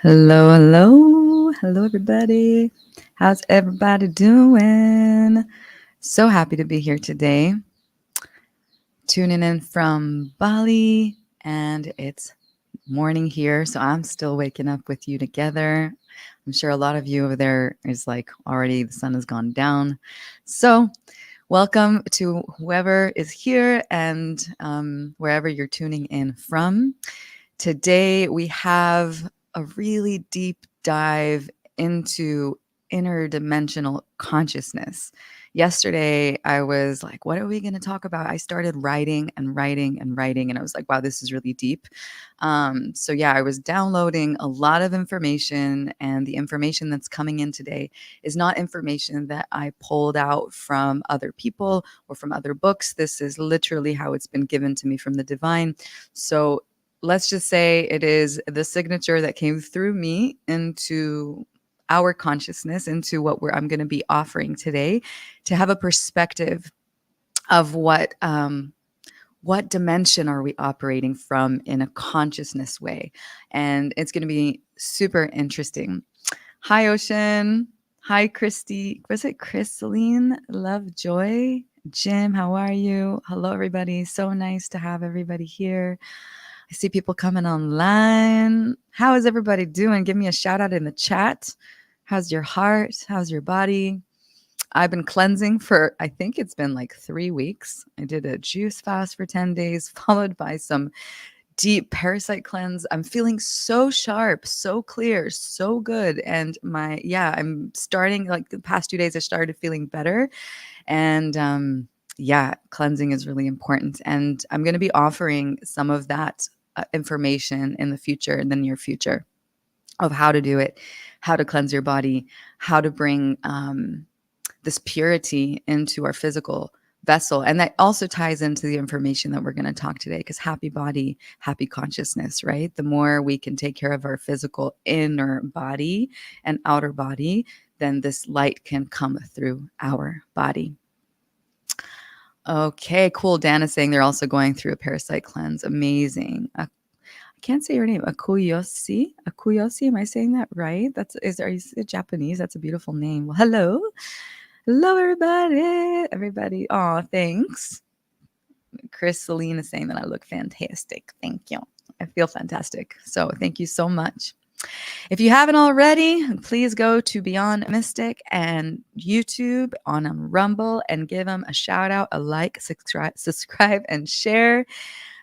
Hello, hello. Hello, everybody. How's everybody doing? So happy to be here today. Tuning in from Bali, and it's morning here. So I'm still waking up with you together. I'm sure a lot of you over there is like already the sun has gone down. So, welcome to whoever is here and wherever you're tuning in from. Today, we have a really deep dive into interdimensional consciousness. Yesterday, I was like, what are we going to talk about? I started writing and writing and writing, and I was like, wow, this is really deep. So, I was downloading a lot of information, and the information that's coming in today is not information that I pulled out from other people or from other books. This is literally how it's been given to me from the divine. So, let's just say it is the signature that came through me into our consciousness, into I'm going to be offering today, to have a perspective of what dimension are we operating from in a consciousness way. And it's going to be super interesting. Hi, Ocean. Hi, Christy. Was it Christeline? Love, Joy. Jim, how are you? Hello, everybody. So nice to have everybody here. I see people coming online. How is everybody doing? Give me a shout out in the chat. How's your heart? How's your body? I've been cleansing for, I think it's been like 3 weeks. I did a juice fast for 10 days, followed by some deep parasite cleanse. I'm feeling so sharp, so clear, so good. And I'm starting, like the past 2 days, I started feeling better. And cleansing is really important. And I'm going to be offering some of that information in the near future, of how to do it, how to cleanse your body, how to bring this purity into our physical vessel. And that also ties into the information that we're going to talk today, because happy body, happy consciousness, right? The more we can take care of our physical inner body and outer body, then this light can come through our body. Okay, cool. Dan is saying they're also going through a parasite cleanse. Amazing. I can't say your name. Akuyoshi. Akuyoshi. Am I saying that right? Are you Japanese? That's a beautiful name. Well, hello. Hello, everybody. Everybody. Oh, thanks. Chris Celine is saying that I look fantastic. Thank you. I feel fantastic. So thank you so much. If you haven't already, please go to Beyond Mystic and YouTube on Rumble and give them a shout out, a like, subscribe, and share.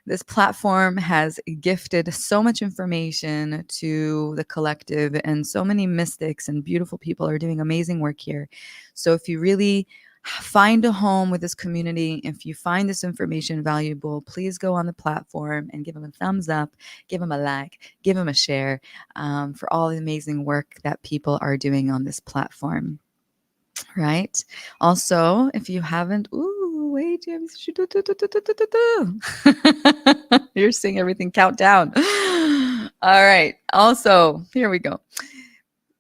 This platform has gifted so much information to the collective, and so many mystics and beautiful people are doing amazing work here. So if you really find a home with this community, if you find this information valuable, please go on the platform and give them a thumbs up, give them a like, give them a share, for all the amazing work that people are doing on this platform. Right. Also, if you haven't, wait, you're seeing everything count down. All right. Also, here we go.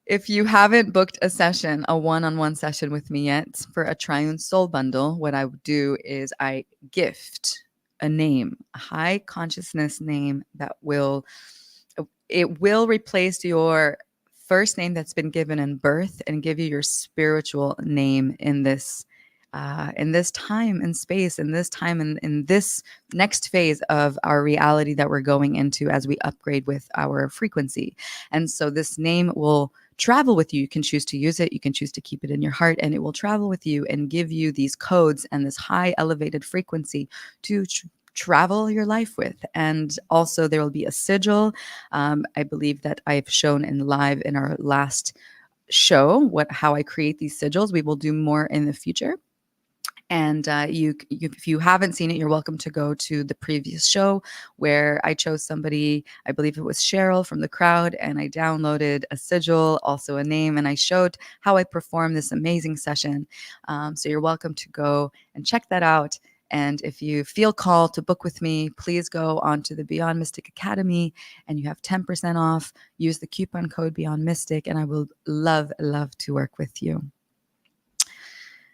If you haven't booked a session, a one-on-one session with me yet for a Triune Soul Bundle, what I would do is I gift a name, a high consciousness name that will replace your first name that's been given in birth and give you your spiritual name in this time and space, in this time and in this next phase of our reality that we're going into as we upgrade with our frequency. And so this name will travel with you. You can choose to use it. You can choose to keep it in your heart, and it will travel with you and give you these codes and this high elevated frequency to travel your life with. And also there will be a sigil. I believe that I've shown in live in our last show how I create these sigils. We will do more in the future. And if you haven't seen it, you're welcome to go to the previous show where I chose somebody, I believe it was Cheryl from the crowd, and I downloaded a sigil, also a name, and I showed how I performed this amazing session. So you're welcome to go and check that out. And if you feel called to book with me, please go onto the Beyond Mystic Academy and you have 10% off. Use the coupon code Beyond Mystic, and I will love to work with you.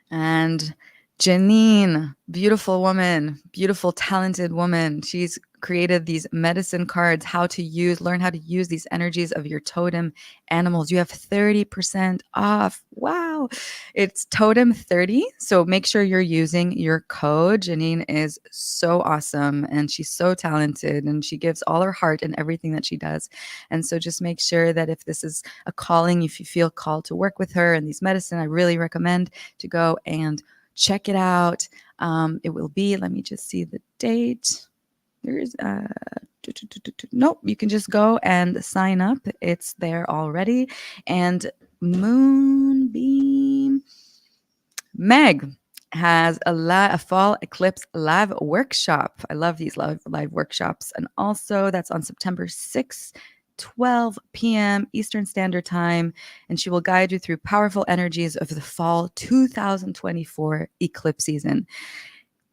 And Janine, beautiful woman, beautiful, talented woman. She's created these medicine cards, learn how to use these energies of your totem animals. You have 30% off. Wow. It's totem 30. So make sure you're using your code. Janine is so awesome and she's so talented and she gives all her heart in everything that she does. And so just make sure that if this is a calling, if you feel called to work with her and these medicine, I really recommend to go and check it out. It will be, let me just see the date. There's nope, you can just go and sign up. It's there already. And Moonbeam Meg has a fall eclipse live workshop. I love these live workshops. And also that's on September 6th, 12 p.m. Eastern Standard Time. And she will guide you through powerful energies of the fall 2024 eclipse season.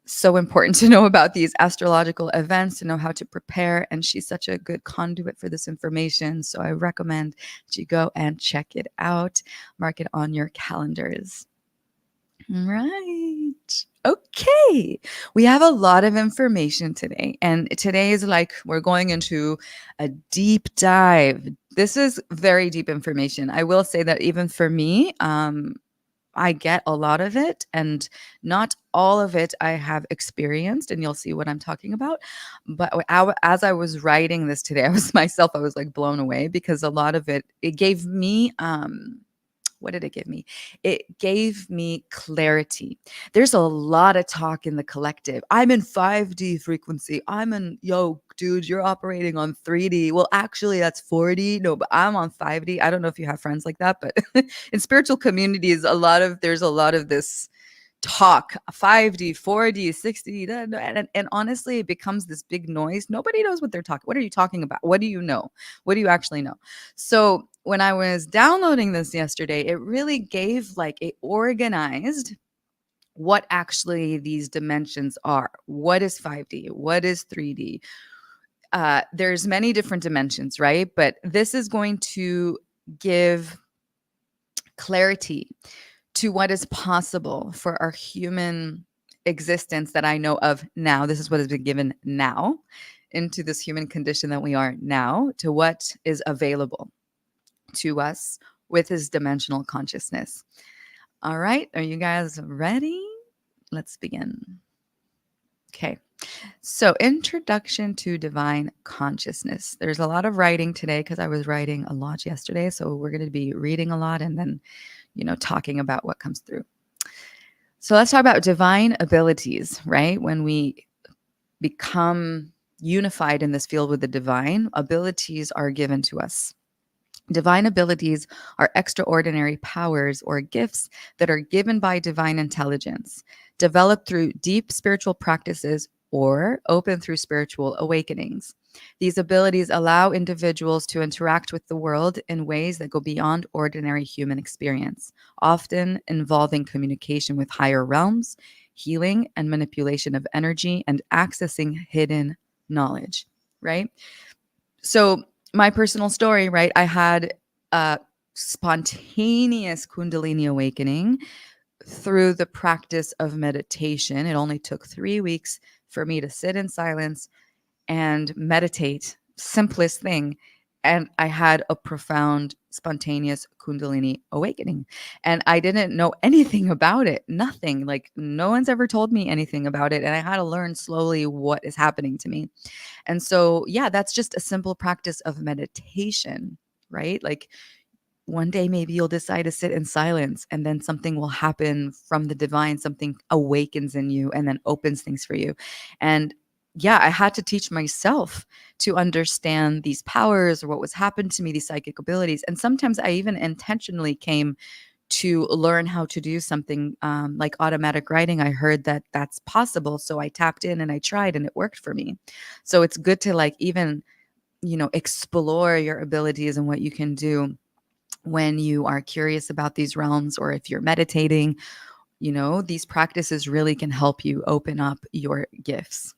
So important to know about these astrological events, to know how to prepare. And she's such a good conduit for this information. So I recommend that you go and check it out. Mark it on your calendars. Right. Okay. We have a lot of information today. And today is like we're going into a deep dive. This is very deep information. I will say that even for me, I get a lot of it, and not all of it I have experienced, and you'll see what I'm talking about. But as I was writing this today, I was like blown away because a lot of it gave me, what did it give me? It gave me clarity. There's a lot of talk in the collective. I'm in 5D frequency. Yo, dude, you're operating on 3D. Well, actually, that's 4D. No, but I'm on 5D. I don't know if you have friends like that, but in spiritual communities, there's a lot of this talk 5D, 4D, 6D, and honestly, it becomes this big noise. Nobody knows what they're talking. What are you talking about? What do you know? What do you actually know? So when I was downloading this yesterday, it really gave like a organized what actually these dimensions are. What is 5D? What is 3D? There's many different dimensions, right? But this is going to give clarity to what is possible for our human existence that I know of now. This is what has been given now into this human condition that we are now, to what is available to us with this dimensional consciousness. All right. Are you guys ready? Let's begin. Okay. So, introduction to divine consciousness. There's a lot of writing today because I was writing a lot yesterday. So, we're going to be reading a lot and then, talking about what comes through. So, let's talk about divine abilities, right? When we become unified in this field with the divine, abilities are given to us. Divine abilities are extraordinary powers or gifts that are given by divine intelligence, developed through deep spiritual practices or open through spiritual awakenings. These abilities allow individuals to interact with the world in ways that go beyond ordinary human experience, often involving communication with higher realms, healing and manipulation of energy, and accessing hidden knowledge, right? So, my personal story, right? I had a spontaneous Kundalini awakening through the practice of meditation. It only took 3 weeks for me to sit in silence and meditate, simplest thing. And I had a profound, spontaneous Kundalini awakening. And I didn't know anything about it, nothing. Like, no one's ever told me anything about it. And I had to learn slowly what is happening to me. And so, yeah, that's just a simple practice of meditation, right? Like, one day maybe you'll decide to sit in silence and then something will happen from the divine, something awakens in you and then opens things for you. And yeah, I had to teach myself to understand these powers or what was happened to me, these psychic abilities. And sometimes I even intentionally came to learn how to do something like automatic writing. I heard that that's possible. So I tapped in and I tried and it worked for me. So it's good to like even, explore your abilities and what you can do when you are curious about these realms, or if you're meditating, these practices really can help you open up your gifts.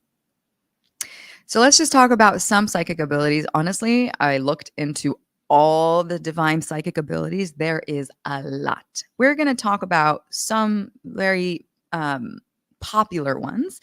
So let's just talk about some psychic abilities. Honestly, I looked into all the divine psychic abilities. There is a lot. We're going to talk about some very popular ones.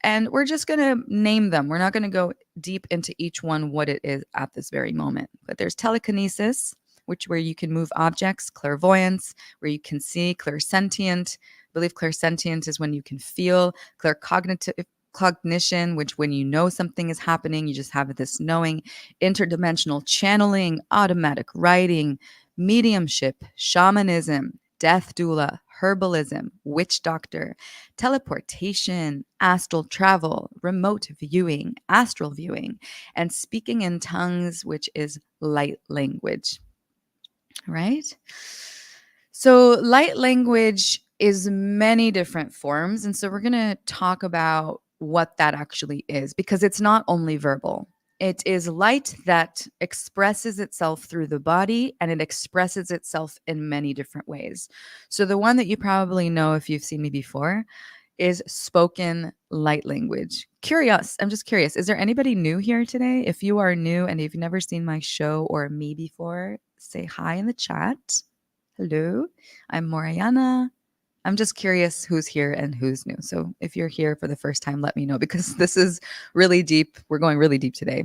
And we're just going to name them. We're not going to go deep into each one what it is at this very moment. But there's telekinesis, which where you can move objects, clairvoyance, where you can see, clairsentient. I believe clairsentient is when you can feel, claircognitive cognition, which when you know something is happening, you just have this knowing, interdimensional channeling, automatic writing, mediumship, shamanism, death doula, herbalism, witch doctor, teleportation, astral travel, remote viewing, astral viewing, and speaking in tongues, which is light language. Right? So, light language is many different forms. And so, we're going to talk about what that actually is because it's not only verbal. It is light that expresses itself through the body and it expresses itself in many different ways. So, the one that you probably know if you've seen me before is spoken light language. I'm just curious. Is there anybody new here today? If you are new and you've never seen my show or me before, say hi in the chat. Hello, I'm Moriana. I'm just curious who's here and who's new. So if you're here for the first time, let me know because this is really deep. We're going really deep today.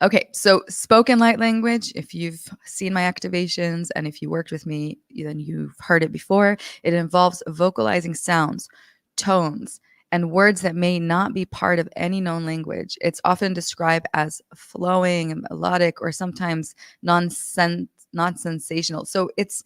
Okay, so spoken light language, if you've seen my activations and if you worked with me, then you've heard it before. It involves vocalizing sounds, tones, and words that may not be part of any known language. It's often described as flowing, melodic, or sometimes non-sensational. So it's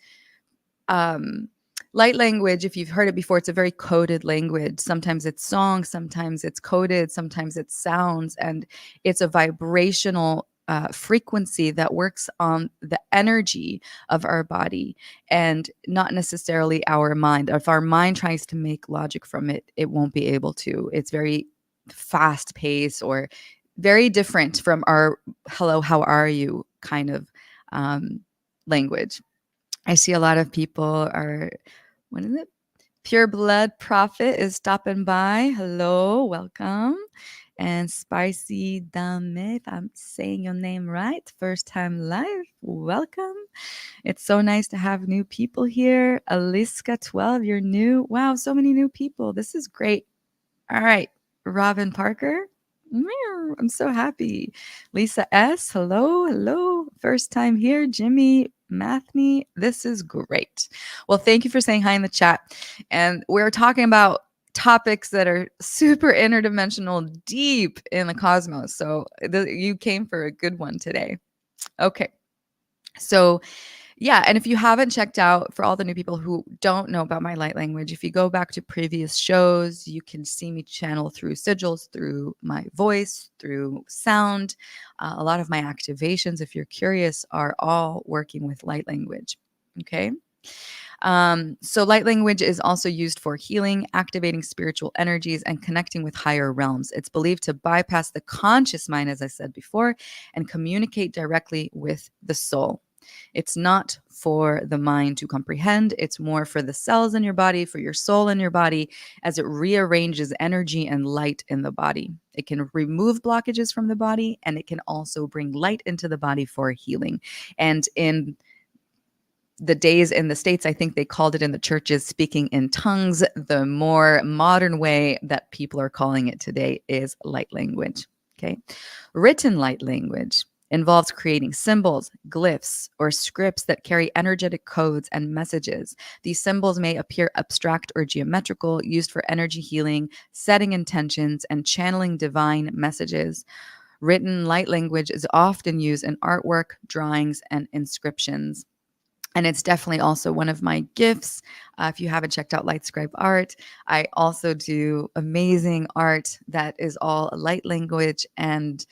um, light language, if you've heard it before, it's a very coded language. Sometimes it's songs, sometimes it's coded, sometimes it's sounds, and it's a vibrational frequency that works on the energy of our body and not necessarily our mind. If our mind tries to make logic from it, it won't be able to. It's very fast paced or very different from our hello, how are you kind of language. I see a lot of people are, what is it? Pure Blood Prophet is stopping by. Hello, welcome. And Spicy Dame, if I'm saying your name right, first time live, welcome. It's so nice to have new people here. Aliska12, you're new. Wow, so many new people. This is great. All right, Robin Parker. I'm so happy. Lisa S. Hello. First time here. Jimmy Mathney. This is great. Well, thank you for saying hi in the chat. And we're talking about topics that are super interdimensional, deep in the cosmos. So you came for a good one today. Okay. So yeah, and if you haven't checked out, for all the new people who don't know about my light language, if you go back to previous shows, you can see me channel through sigils, through my voice, through sound. A lot of my activations, if you're curious, are all working with light language. Okay. So light language is also used for healing, activating spiritual energies, and connecting with higher realms. It's believed to bypass the conscious mind, as I said before, and communicate directly with the soul. It's not for the mind to comprehend. It's more for the cells in your body, for your soul in your body, as it rearranges energy and light in the body. It can remove blockages from the body, and it can also bring light into the body for healing. And in the days in the States, I think they called it in the churches speaking in tongues. The more modern way that people are calling it today is light language. Okay. Written light language involves creating symbols, glyphs, or scripts that carry energetic codes and messages. These symbols may appear abstract or geometrical, used for energy healing, setting intentions, and channeling divine messages. Written light language is often used in artwork, drawings, and inscriptions. And it's definitely also one of my gifts. If you haven't checked out Lightscribe Art, I also do amazing art that is all light language. And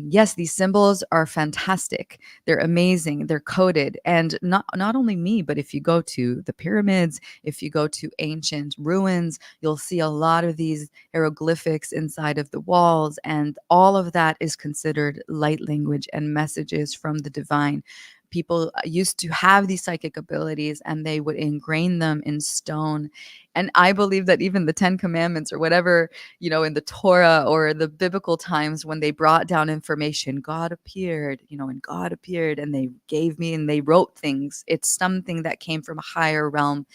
yes, these symbols are fantastic. They're amazing. They're coded. And not only me, but if you go to the pyramids, if you go to ancient ruins, you'll see a lot of these hieroglyphics inside of the walls. And all of that is considered light language and messages from the divine. People used to have these psychic abilities and they would ingrain them in stone. And I believe that even the 10 commandments or whatever, in the Torah or the biblical times when they brought down information, God appeared, and God appeared and they gave me and they wrote things. It's something that came from a higher realm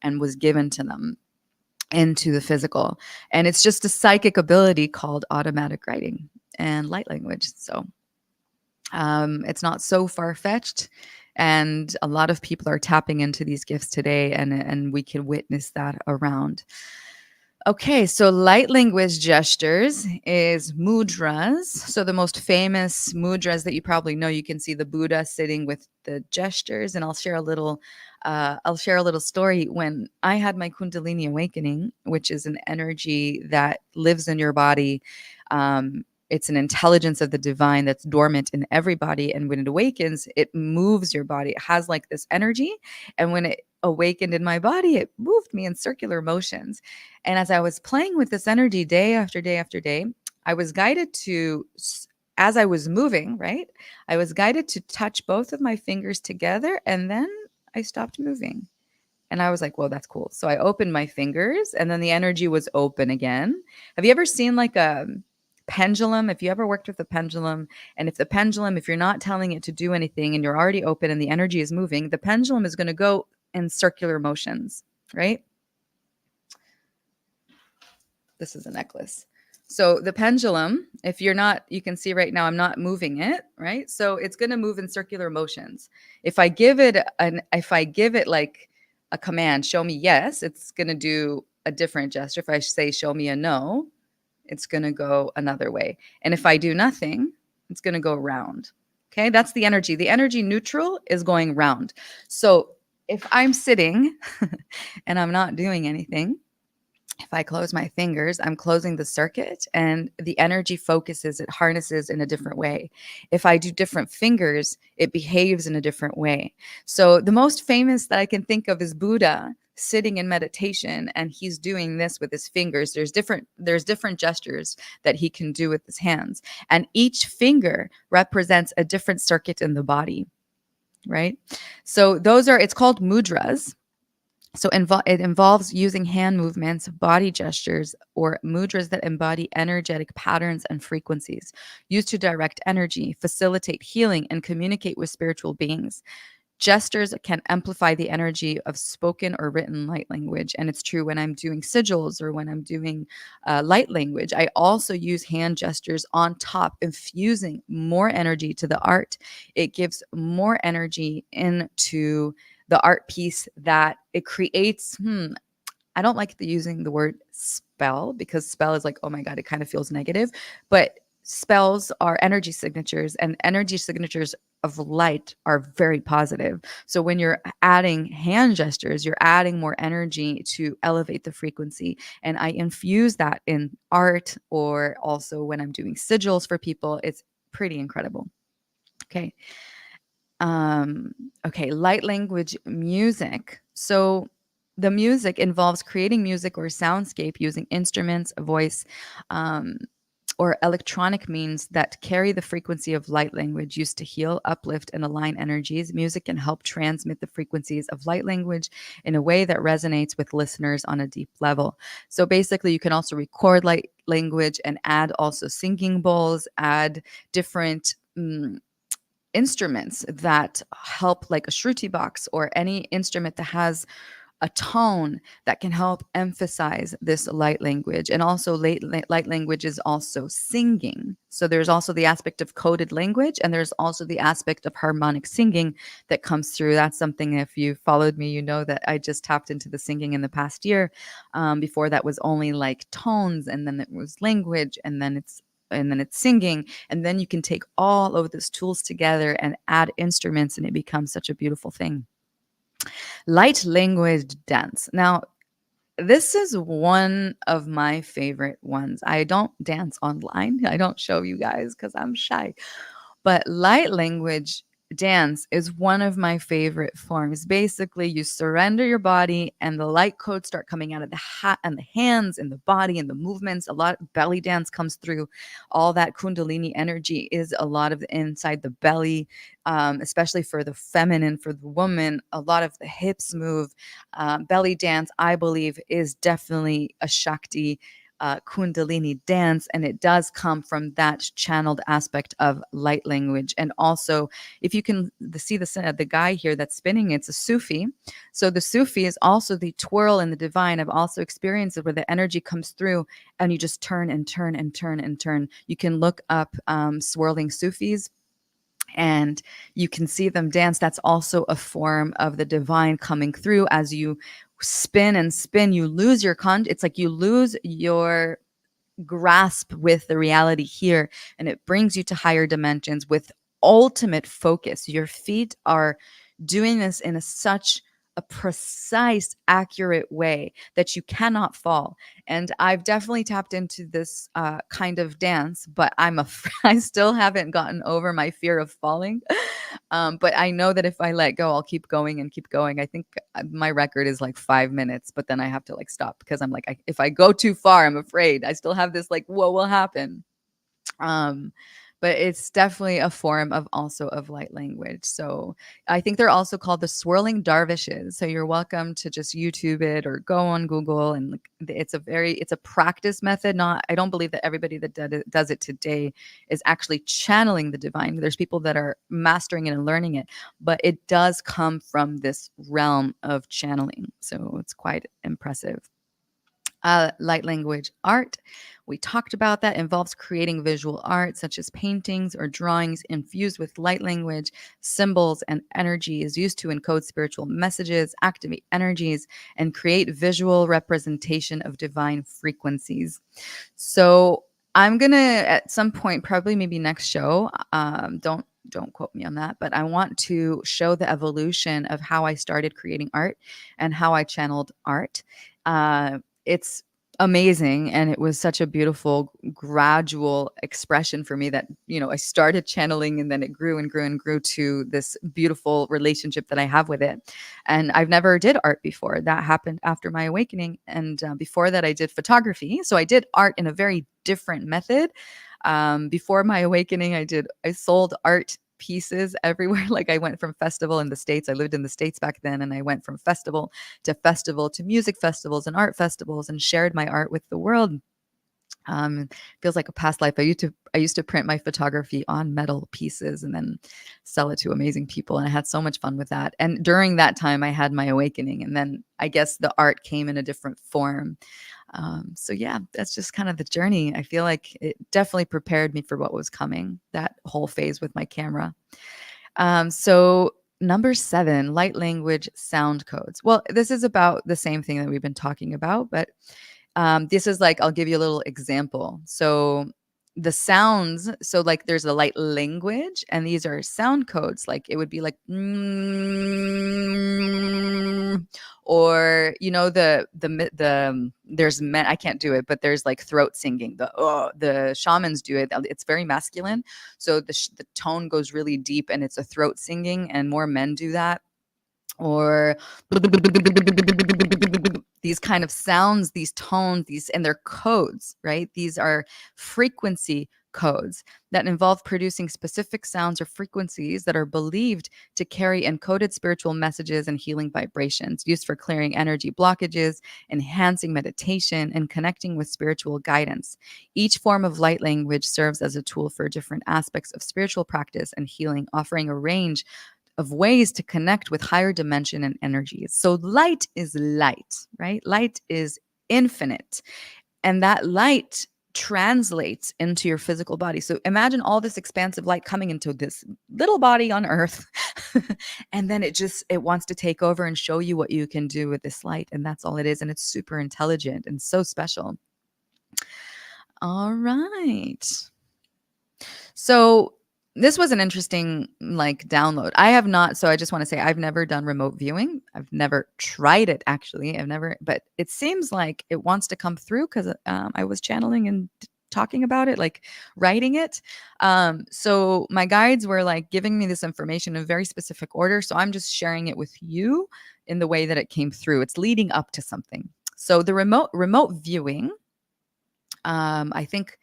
and was given to them. into the physical. And it's just a psychic ability called automatic writing and light language. So it's not so far fetched. And a lot of people are tapping into these gifts today, and we can witness that around. Okay, so light language gestures is mudras. So the most famous mudras that you probably know, you can see the Buddha sitting with the gestures, and I'll share a little. I'll share a little story. When I had my Kundalini awakening, which is an energy that lives in your body, it's an intelligence of the divine that's dormant in everybody, and when it awakens, it moves your body. It has like this energy, and when it awakened in my body, it moved me in circular motions. And as I was playing with this energy day after day after day, I was guided to, as I was moving, right? I was guided to touch both of my fingers together, and then I stopped moving. And I was like, whoa, that's cool. So I opened my fingers, and then the energy was open again. Have you ever seen like a pendulum? If you ever worked with a pendulum, and if the pendulum, if you're not telling it to do anything and you're already open and the energy is moving, the pendulum is going to go in circular motions, right? This is a necklace. So the pendulum, if you're not, you can see right now, I'm not moving it, right? So it's going to move in circular motions. If I give it like a command, show me yes, it's going to do a different gesture. If I say, show me a no, it's going to go another way. And if I do nothing, it's going to go round. Okay. That's the energy. The energy neutral is going round. So if I'm sitting and I'm not doing anything, if I close my fingers, I'm closing the circuit and the energy focuses, it harnesses in a different way. If I do different fingers, it behaves in a different way. So the most famous that I can think of is Buddha sitting in meditation, and he's doing this with his fingers. There's different gestures that he can do with his hands, and each finger represents a different circuit in the body, right? So it's called mudras. So it involves using hand movements, body gestures, or mudras that embody energetic patterns and frequencies used to direct energy, facilitate healing, and communicate with spiritual beings. Gestures can amplify the energy of spoken or written light language. And it's true when I'm doing sigils or when I'm doing light language. I also use hand gestures on top, infusing more energy to the art. It gives more energy into the art piece that it creates. I don't like using the word spell, because spell is like, oh my God, it kind of feels negative. But spells are energy signatures, and energy signatures of light are very positive. So when you're adding hand gestures, you're adding more energy to elevate the frequency. And I infuse that in art, or also when I'm doing sigils for people. It's pretty incredible. Okay. Um, okay, light language music. So the music involves creating music or soundscape using instruments, voice, um, or electronic means that carry the frequency of light language used to heal, uplift, and align energies. Music can help transmit the frequencies of light language in a way that resonates with listeners on a deep level. So basically, you can also record light language and add also singing bowls, add different instruments that help, like a shruti box or any instrument that has a tone that can help emphasize this light language. And also light language is also singing. So there's also the aspect of coded language, and there's also the aspect of harmonic singing that comes through. That's something, if you followed me, you know that I just tapped into the singing in the past year. Before that was only like tones, and then it was language, and then it's singing, and then you can take all of those tools together and add instruments, and it becomes such a beautiful thing. Light language dance. Now, this is one of my favorite ones. I don't dance online. I don't show you guys because I'm shy. But light language dance is one of my favorite forms. Basically, you surrender your body and the light codes start coming out of the hat and the hands and the body and the movements. A lot of belly dance comes through. All that kundalini energy is a lot of inside the belly, especially for the feminine, for the woman. A lot of the hips move. Belly dance, I believe, is definitely a Shakti Kundalini dance, and it does come from that channeled aspect of light language. And also, if you can see the guy here that's spinning, it's a Sufi. So the Sufi is also the twirl in the divine. I've also experienced it where the energy comes through and you just turn and turn and turn and turn. You can look up swirling Sufis and you can see them dance. That's also a form of the divine coming through. As you spin and spin, you lose your it's like you lose your grasp with the reality here, and it brings you to higher dimensions with ultimate focus. Your feet are doing this in such a precise, accurate way that you cannot fall. And I've definitely tapped into this kind of dance, but I still haven't gotten over my fear of falling. But I know that if I let go, I'll keep going and keep going. I think my record is like 5 minutes, but then I have to like stop because I'm like, if I go too far, I'm afraid. I still have this like, what will happen? Um, but it's definitely a form of also of light language. So I think they're also called the swirling dervishes. So you're welcome to just YouTube it or go on Google, and like, it's a practice method. Not I don't believe that everybody that does it today is actually channeling the divine. There's people that are mastering it and learning it, but it does come from this realm of channeling. So it's quite impressive. Light language art. We talked about that. Involves creating visual art such as paintings or drawings infused with light language, symbols, and energy is used to encode spiritual messages, activate energies, and create visual representation of divine frequencies. So I'm gonna at some point, probably maybe next show, don't quote me on that, but I want to show the evolution of how I started creating art and how I channeled art. It's amazing, and it was such a beautiful gradual expression for me that I started channeling, and then it grew and grew and grew to this beautiful relationship that I have with it. And I've never did art before. That happened after my awakening, and before that I did photography. So I did art in a very different method. Before my awakening, I sold art pieces everywhere. Like I went from festival in the States. I lived in the States back then, and I went from festival to music festivals and art festivals and shared my art with the world. Feels like a past life. I used to print my photography on metal pieces and then sell it to amazing people, and I had so much fun with that. And during that time, I had my awakening, and then I guess the art came in a different form. So yeah, that's just kind of the journey. I feel like it definitely prepared me for what was coming. That whole phase with my camera. So number 7, light language sound codes. Well, this is about the same thing that we've been talking about, but this is like, I'll give you a little example. So the sounds, so like there's a light language and these are sound codes. Like it would be like, or there's men, I can't do it, but there's like throat singing. The shamans do it. It's very masculine. So the tone goes really deep and it's a throat singing, and more men do that. Or these kind of sounds, these tones, and they're codes, right? These are frequency codes that involve producing specific sounds or frequencies that are believed to carry encoded spiritual messages and healing vibrations, used for clearing energy blockages, enhancing meditation, and connecting with spiritual guidance. Each form of light language serves as a tool for different aspects of spiritual practice and healing, offering a range of ways to connect with higher dimension and energies. So light is light, right? Light is infinite. And that light translates into your physical body. So imagine all this expansive light coming into this little body on earth. And then it wants to take over and show you what you can do with this light. And that's all it is. And it's super intelligent and so special. All right. So this was an interesting like download. So I just want to say I've never done remote viewing. I've never tried it actually. But it seems like it wants to come through because I was channeling and talking about it, like writing it. So my guides were like giving me this information in a very specific order. So I'm just sharing it with you in the way that it came through. It's leading up to something. So the remote viewing, I think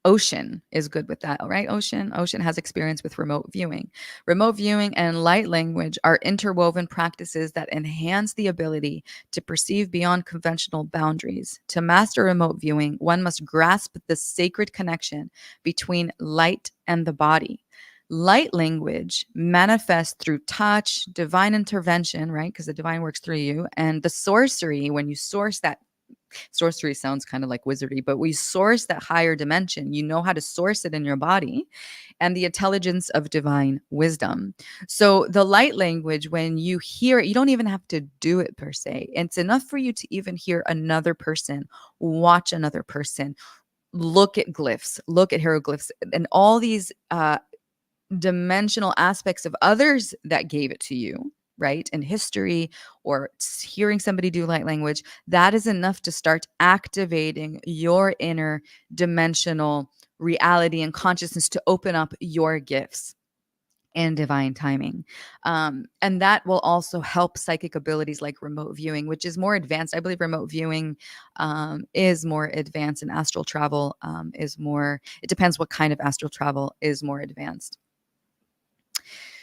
Ocean is good with that, right? Ocean has experience with remote viewing. Remote viewing and light language are interwoven practices that enhance the ability to perceive beyond conventional boundaries. To master remote viewing, one must grasp the sacred connection between light and the body. Light language manifests through touch, divine intervention, right? Because the divine works through you, and the sorcery, when you source that. Sorcery sounds kind of like wizardy, but we source that higher dimension. You know how to source it in your body, and the intelligence of divine wisdom. So the light language, when you hear it, you don't even have to do it per se. It's enough for you to even hear another person, watch another person, look at glyphs, look at hieroglyphs, and all these dimensional aspects of others that gave it to you, right? In history, or hearing somebody do light language, that is enough to start activating your inner dimensional reality and consciousness to open up your gifts and divine timing. And that will also help psychic abilities like remote viewing, which is more advanced. I believe remote viewing is more advanced, and astral travel is more, it depends what kind of astral travel is more advanced.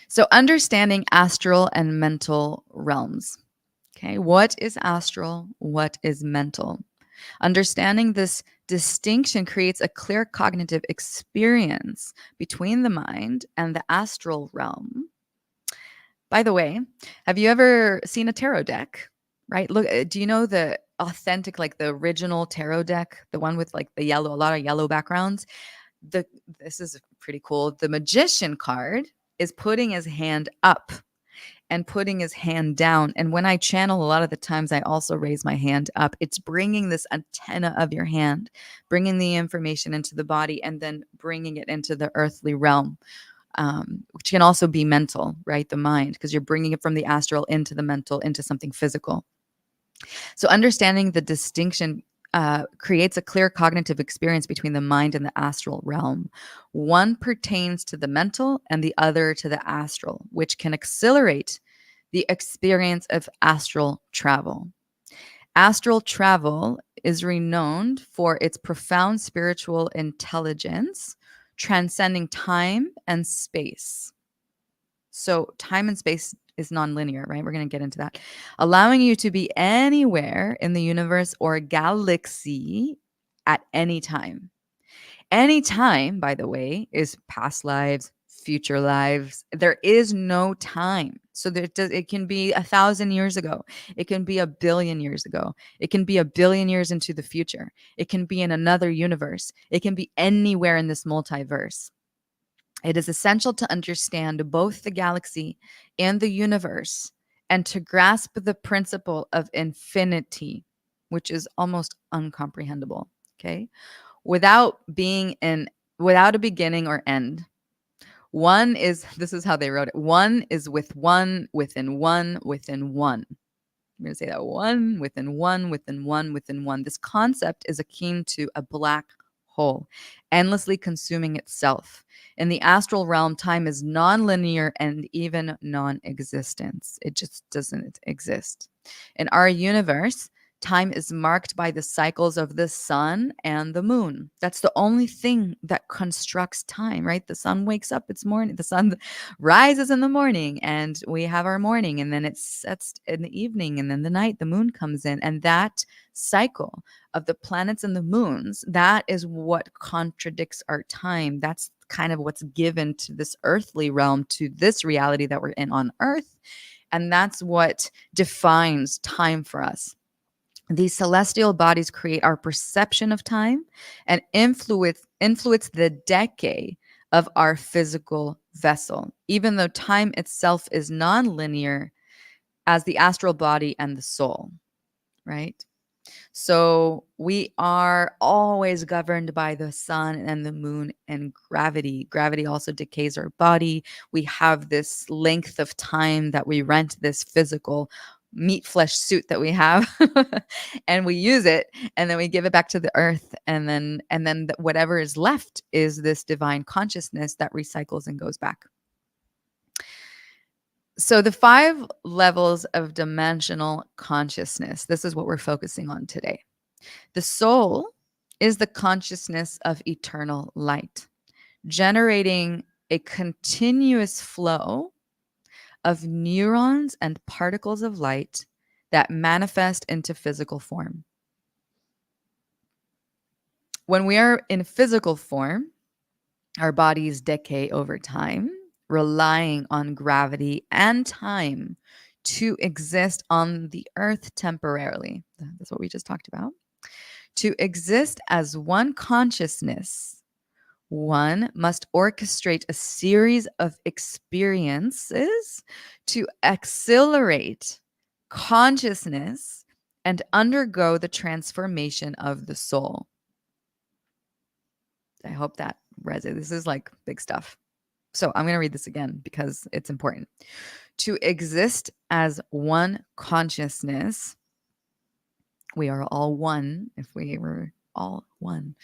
So, understanding astral and mental realms. Okay, what is astral? What is mental? Understanding this distinction creates a clear cognitive experience between the mind and the astral realm. By the way, have you ever seen a tarot deck? Right? Look, do you know the authentic, like the original tarot deck, the one with like the yellow, a lot of yellow backgrounds? The This is pretty cool. The magician card is putting his hand up and putting his hand down. And when I channel, a lot of the times I also raise my hand up. It's bringing this antenna of your hand, bringing the information into the body, and then bringing it into the earthly realm, which can also be mental, right? The mind, because you're bringing it from the astral into the mental, into something physical. So understanding the distinction creates a clear cognitive experience between the mind and the astral realm. One pertains to the mental and the other to the astral, which can accelerate the experience of astral travel. Astral travel is renowned for its profound spiritual intelligence, transcending time and space. So, time and space is nonlinear, right? We're going to get into that. Allowing you to be anywhere in the universe or galaxy at any time. Any time, by the way, is past lives, future lives. There is no time. So it can be 1,000 years ago. It can be 1 billion years ago. It can be 1 billion years into the future. It can be in another universe. It can be anywhere in this multiverse. It is essential to understand both the galaxy and the universe and to grasp the principle of infinity, which is almost uncomprehendable. Okay. Without a beginning or end. This is how they wrote it. One is with one, within one, within one. I'm going to say that: one within one, within one, within one. This concept is akin to a black hole, endlessly consuming itself. In the astral realm, time is non-linear and even non-existence. It just doesn't exist. In our universe, time is marked by the cycles of the sun and the moon. That's the only thing that constructs time, right? The sun wakes up, it's morning. The sun rises in the morning, and we have our morning, and then it sets in the evening, and then the night, the moon comes in. And that cycle of the planets and the moons, that is what contradicts our time. That's kind of what's given to this earthly realm, to this reality that we're in on Earth. And that's what defines time for us. These celestial bodies create our perception of time and influence the decade of our physical vessel, even though time itself is non-linear as the astral body and the soul, right? So we are always governed by the sun and the moon and gravity. Gravity also decays our body. We have this length of time that we rent this physical meat flesh suit that we have and we use it, and then we give it back to the earth, and then whatever is left is this divine consciousness that recycles and goes back. So the 5 levels of dimensional consciousness, this is what we're focusing on today. The soul is the consciousness of eternal light, generating a continuous flow of neurons and particles of light that manifest into physical form. When we are in physical form, our bodies decay over time, relying on gravity and time to exist on the earth temporarily. That's what we just talked about. To exist as one consciousness, one must orchestrate a series of experiences to accelerate consciousness and undergo the transformation of the soul. I hope that resonates. This is like big stuff. So I'm going to read this again because it's important. To exist as one consciousness, we are all one if we were all one.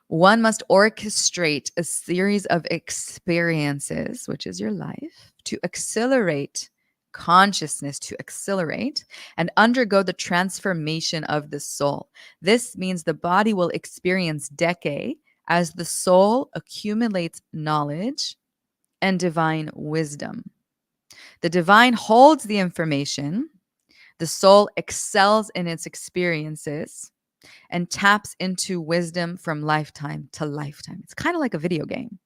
One must orchestrate a series of experiences, which is your life, to accelerate consciousness, to accelerate and undergo the transformation of the soul. This means the body will experience decay as the soul accumulates knowledge and divine wisdom. The divine holds the information, the soul excels in its experiences, and taps into wisdom from lifetime to lifetime. It's kind of like a video game,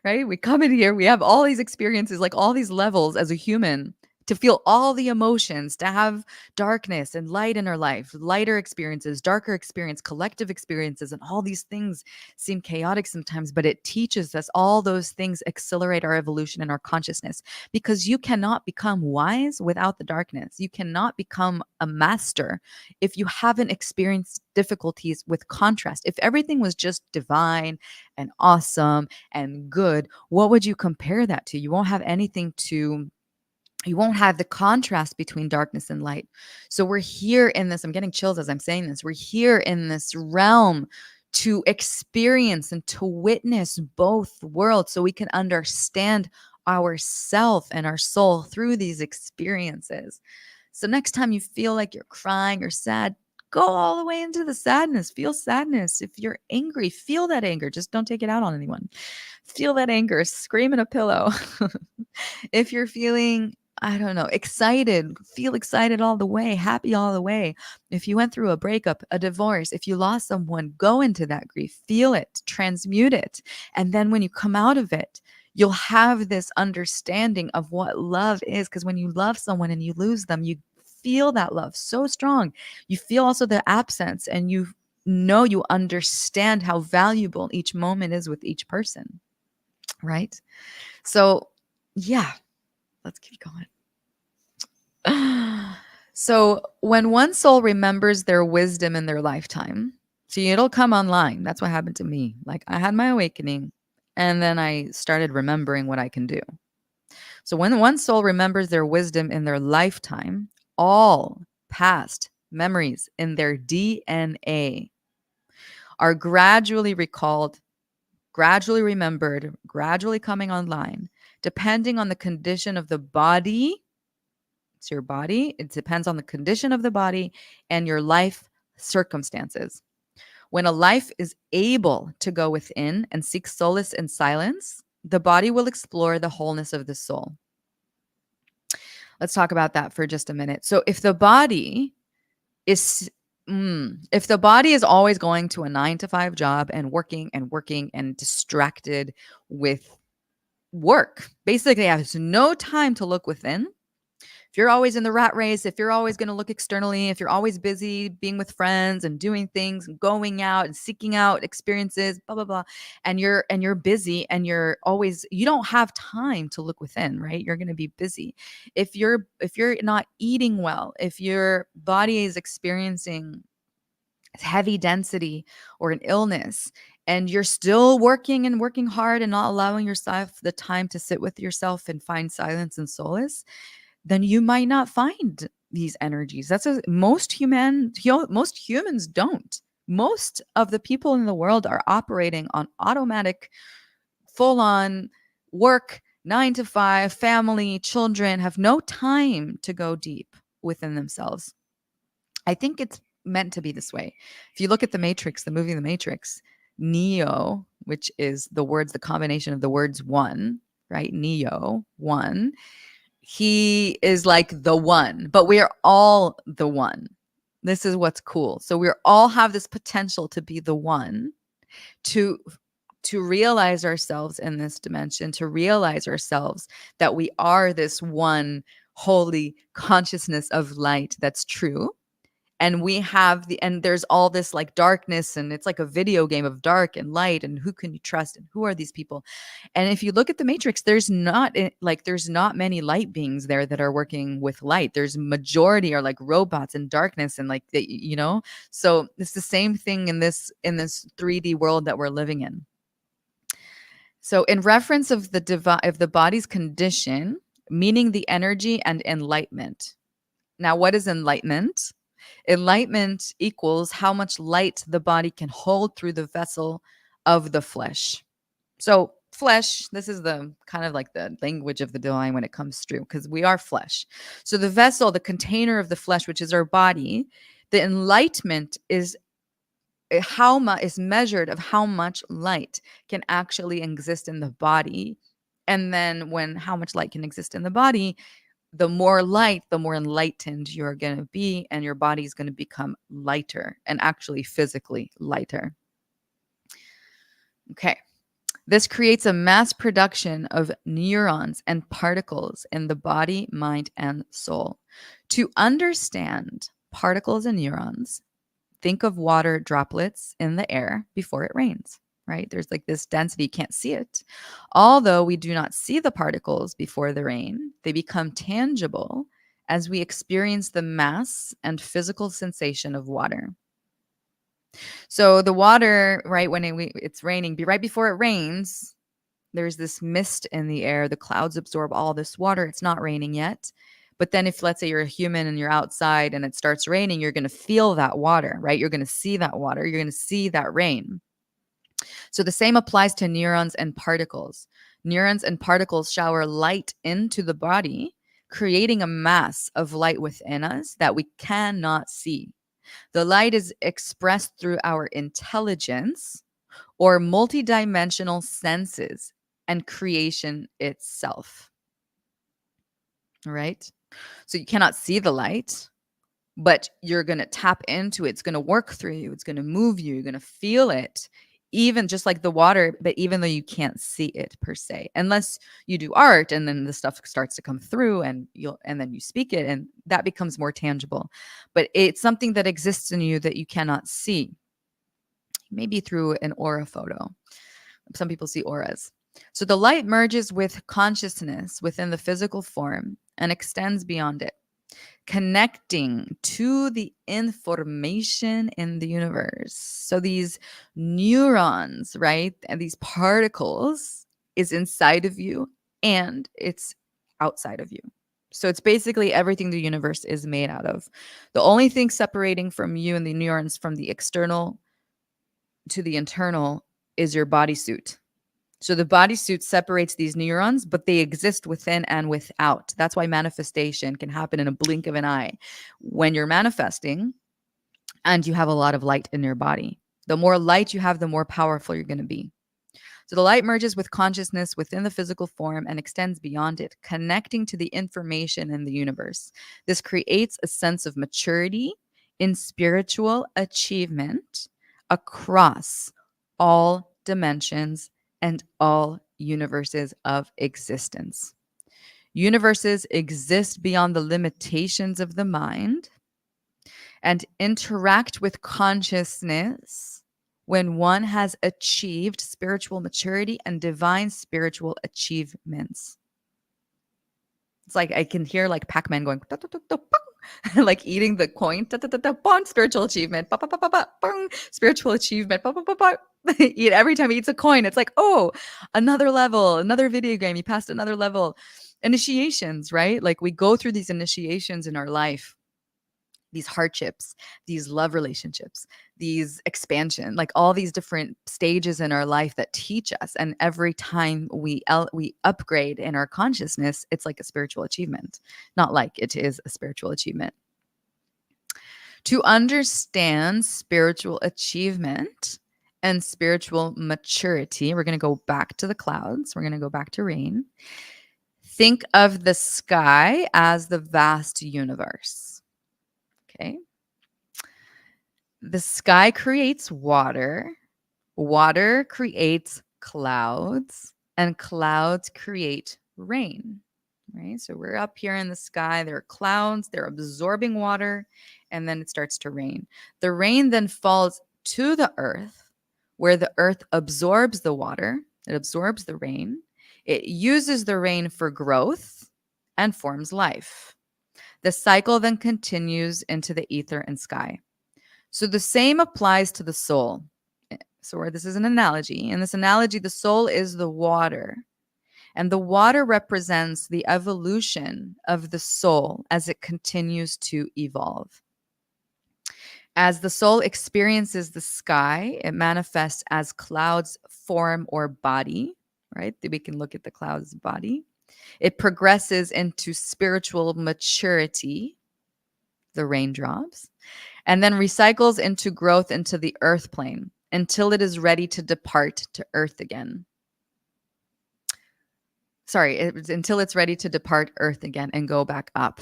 right? We come in here, we have all these experiences, like all these levels as a human, to feel all the emotions, to have darkness and light in our life, lighter experiences, darker experience, collective experiences, and all these things seem chaotic sometimes, but it teaches us all those things accelerate our evolution and our consciousness, because you cannot become wise without the darkness. You cannot become a master if you haven't experienced difficulties with contrast. If everything was just divine and awesome and good, what would you compare that to? You won't have anything to you won't have the contrast between darkness and light. So we're here in this, I'm getting chills as I'm saying this. We're here in this realm to experience and to witness both worlds so we can understand ourself and our soul through these experiences. So next time you feel like you're crying or sad, go all the way into the sadness. Feel sadness. If you're angry, feel that anger. Just don't take it out on anyone. Feel that anger. Scream in a pillow. If you're feeling, I don't know, excited, feel excited all the way, happy all the way. If you went through a breakup, a divorce, if you lost someone, go into that grief, feel it, transmute it. And then when you come out of it, you'll have this understanding of what love is. Because when you love someone and you lose them, you feel that love so strong. You feel also the absence, and you know, you understand how valuable each moment is with each person, right? So, yeah, let's keep going. So when one soul remembers their wisdom in their lifetime, see, it'll come online. That's what happened to me. Like, I had my awakening, and then I started remembering what I can do. So when one soul remembers their wisdom in their lifetime, all past memories in their DNA are gradually recalled, gradually remembered, gradually coming online, depending on the condition of the body. It's your body. It depends on the condition of the body and your life circumstances. When a life is able to go within and seek solace in silence, the body will explore the wholeness of the soul. Let's talk about that for just a minute. So if the body is always going to a 9-to-5 job and working and distracted with work, basically has no time to look within. If you're always in the rat race, if you're always going to look externally, if you're always busy being with friends and doing things and going out and seeking out experiences, blah, blah, blah, and you're busy and you don't have time to look within, right? You're going to be busy. If you're not eating well, if your body is experiencing heavy density or an illness, and you're still working and working hard and not allowing yourself the time to sit with yourself and find silence and solace, then you might not find these energies. Most humans don't. Most of the people in the world are operating on automatic, full on work, 9-to-5, family, children, have no time to go deep within themselves. I think it's meant to be this way. If you look at the Matrix, the movie The Matrix, Neo, which is the combination of the words one, right? Neo, one. He is like the one, but we are all the one. This is what's cool. So we all have this potential to be the one, to realize ourselves in this dimension, to realize ourselves that we are this one holy consciousness of light that's true. And we have and there's all this like darkness, and it's like a video game of dark and light, and who can you trust and who are these people? And if you look at the Matrix, there's not many light beings there that are working with light. There's majority are like robots and darkness, and like so it's the same thing in this 3D world that we're living in. So in reference of the body's condition, meaning the energy and enlightenment. Now, what is enlightenment? Enlightenment equals how much light the body can hold through the vessel of the flesh. So flesh, this is the kind of like the language of the divine when it comes through, because we are flesh. So the vessel, the container of the flesh, which is our body, the enlightenment is measured of how much light can actually exist in the body. And then how much light can exist in the body, the more light, the more enlightened you're going to be, and your body is going to become lighter, and actually physically lighter. Okay. This creates a mass production of neurons and particles in the body, mind, and soul. To understand particles and neurons, think of water droplets in the air before it rains. Right? There's like this density, you can't see it. Although we do not see the particles before the rain, they become tangible as we experience the mass and physical sensation of water. So the water, right, when it's raining, right before it rains, there's this mist in the air. The clouds absorb all this water. It's not raining yet. But then if, let's say, you're a human and you're outside and it starts raining, you're going to feel that water, right? You're going to see that water. You're going to see that rain. So the same applies to neurons and particles. Neurons and particles shower light into the body, creating a mass of light within us that we cannot see. The light is expressed through our intelligence or multidimensional senses and creation itself. All right? So you cannot see the light, but you're going to tap into it. It's going to work through you. It's going to move you. You're going to feel it. Even just like the water, but even though you can't see it per se, unless you do art and then the stuff starts to come through and then you speak it and that becomes more tangible. But it's something that exists in you that you cannot see. Maybe through an aura photo. Some people see auras. So the light merges with consciousness within the physical form and extends beyond it, connecting to the information in the universe. So these neurons, right, and these particles is inside of you and it's outside of you. So it's basically everything the universe is made out of. The only thing separating from you and the neurons from the external to the internal is your bodysuit. So the bodysuit separates these neurons, but they exist within and without. That's why manifestation can happen in a blink of an eye. When you're manifesting and you have a lot of light in your body, the more light you have, the more powerful you're going to be. So the light merges with consciousness within the physical form and extends beyond it, connecting to the information in the universe. This creates a sense of maturity in spiritual achievement across all dimensions and all universes of existence. Universes exist beyond the limitations of the mind and interact with consciousness when one has achieved spiritual maturity and divine spiritual achievements. It's like I can hear like Pac-Man going, da, da, da, da, like eating the coin, da, da, da, da, bon, spiritual achievement, ba, ba, ba, ba, ba, bong, spiritual achievement, ba, ba, ba, ba. Every time he eats a coin, it's like, oh, another level, another video game, he passed another level. Initiations, right? Like we go through these initiations in our life, these hardships, these love relationships, these expansion, like all these different stages in our life that teach us. And every time we upgrade in our consciousness, it's like a spiritual achievement. Not like it is a spiritual achievement. To understand spiritual achievement and spiritual maturity, we're going to go back to the clouds. We're going to go back to rain. Think of the sky as the vast universe. Okay. The sky creates water. Water creates clouds, and clouds create rain. Right? So we're up here in the sky. There are clouds, they're absorbing water, and then it starts to rain. The rain then falls to the earth, where the earth absorbs the water, it absorbs the rain. It uses the rain for growth and forms life. The cycle then continues into the ether and sky. So the same applies to the soul. So this is an analogy. In this analogy, the soul is the water. And the water represents the evolution of the soul as it continues to evolve. As the soul experiences the sky, it manifests as clouds form or body, right? We can look at the clouds body. It progresses into spiritual maturity, the raindrops, and then recycles into growth into the earth plane until it is ready to depart to earth again. Until it's ready to depart earth again and go back up.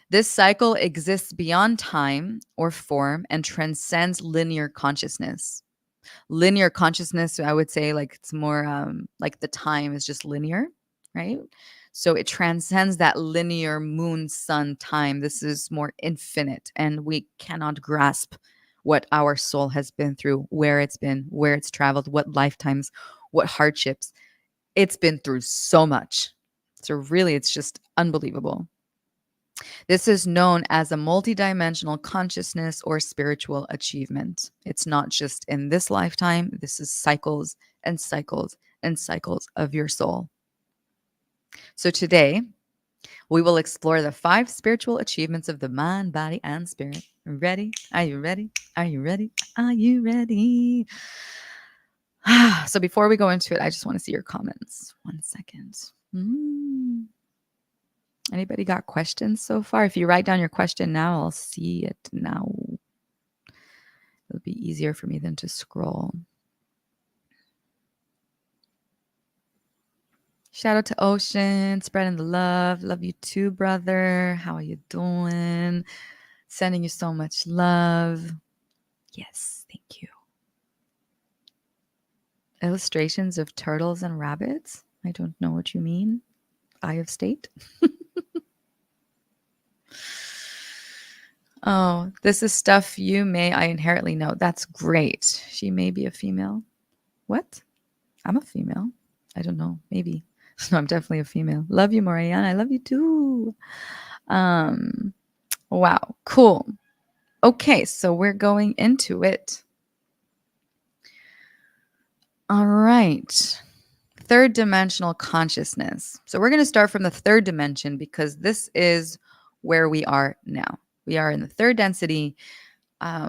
This cycle exists beyond time or form and transcends linear consciousness. Linear consciousness, I would say, like it's more like the time is just linear, right? So it transcends that linear moon, sun time. This is more infinite, and we cannot grasp what our soul has been through, where it's been, where it's traveled, what lifetimes, what hardships. It's been through so much. So really, it's just unbelievable. This is known as a multidimensional consciousness or spiritual achievement. It's not just in this lifetime. This is cycles and cycles and cycles of your soul. So today, we will explore the 5 spiritual achievements of the mind, body, and spirit. Ready? Are you ready? Are you ready? Are you ready? So before we go into it, I just want to see your comments. 1 second. Anybody got questions so far? If you write down your question now, I'll see it now. It'll be easier for me than to scroll. Shout out to Ocean, spreading the love. Love you too, brother. How are you doing? Sending you so much love. Yes, thank you. Illustrations of turtles and rabbits? I don't know what you mean. Eye of State? Oh, this is stuff I inherently know. That's great. She may be a female. What? I'm a female. I don't know. Maybe. No, I'm definitely a female. Love you, Marianne. I love you too. Wow. Cool. Okay, so we're going into it. All right. Third dimensional consciousness. So we're going to start from the third dimension because this is where we are now. We are in the third density.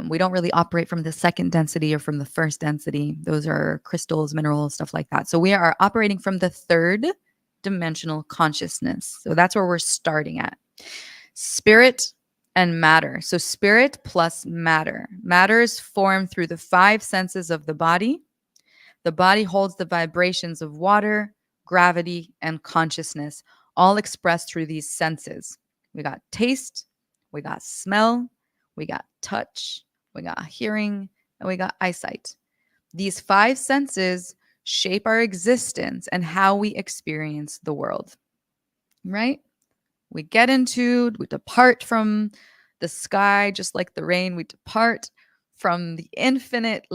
We don't really operate from the second density or from the first density. Those are crystals, minerals, stuff like that. So we are operating from the third dimensional consciousness. So that's where we're starting at. Spirit and matter. So spirit plus matter. Matter is formed through the 5 senses of the body. The body holds the vibrations of water, gravity, and consciousness, all expressed through these senses. We got taste, we got smell, we got touch, we got hearing, and we got eyesight. These 5 senses shape our existence and how we experience the world, right? We depart from the sky, just like the rain. We depart from the infinite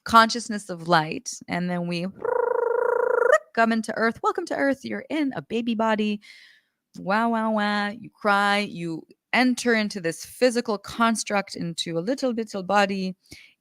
consciousness of light, and then we come into earth. Welcome to earth. You're in a baby body. Wow, wow, wow. You cry. You enter into this physical construct, into a little body,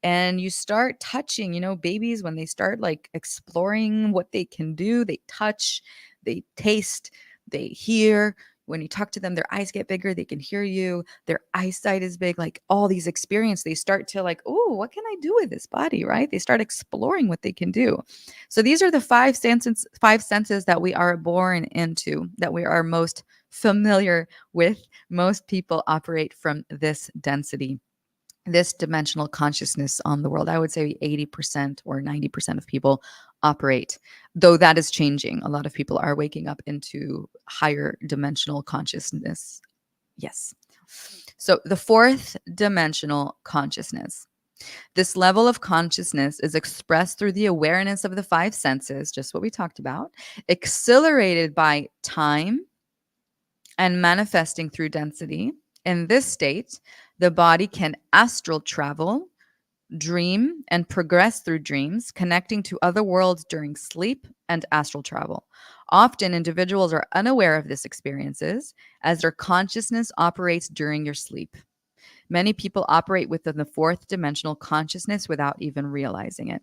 and you start touching. Babies, when they start like exploring what they can do, they touch, they taste, they hear. When you talk to them, their eyes get bigger. They can hear you. Their eyesight is big. Like all these experiences, they start to like, oh, what can I do with this body, right? They start exploring what they can do. So these are the 5 senses that we are born into, that we are most familiar with, most people operate from this density, this dimensional consciousness on the world. I would say 80% or 90% of people operate, though that is changing. A lot of people are waking up into higher dimensional consciousness. Yes. So the fourth dimensional consciousness. This level of consciousness is expressed through the awareness of the five senses, just what we talked about, accelerated by time and manifesting through density. In this state, the body can astral travel, dream, and progress through dreams, connecting to other worlds during sleep and astral travel. Often, individuals are unaware of these experiences as their consciousness operates during your sleep. Many people operate within the fourth dimensional consciousness without even realizing it.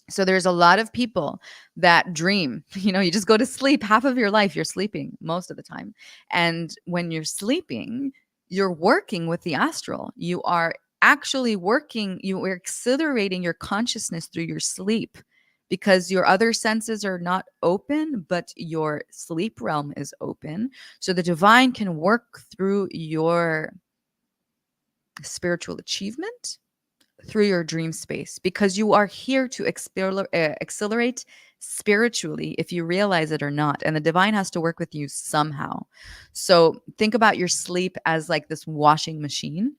So there's a lot of people that dream. You just go to sleep. Half of your life, you're sleeping most of the time. And when you're sleeping, you're working with the astral. You are actually working, you are accelerating your consciousness through your sleep because your other senses are not open, but your sleep realm is open. So the divine can work through your spiritual achievement through your dream space because you are here to accelerate spiritually, if you realize it or not. And the divine has to work with you somehow. So think about your sleep as like this washing machine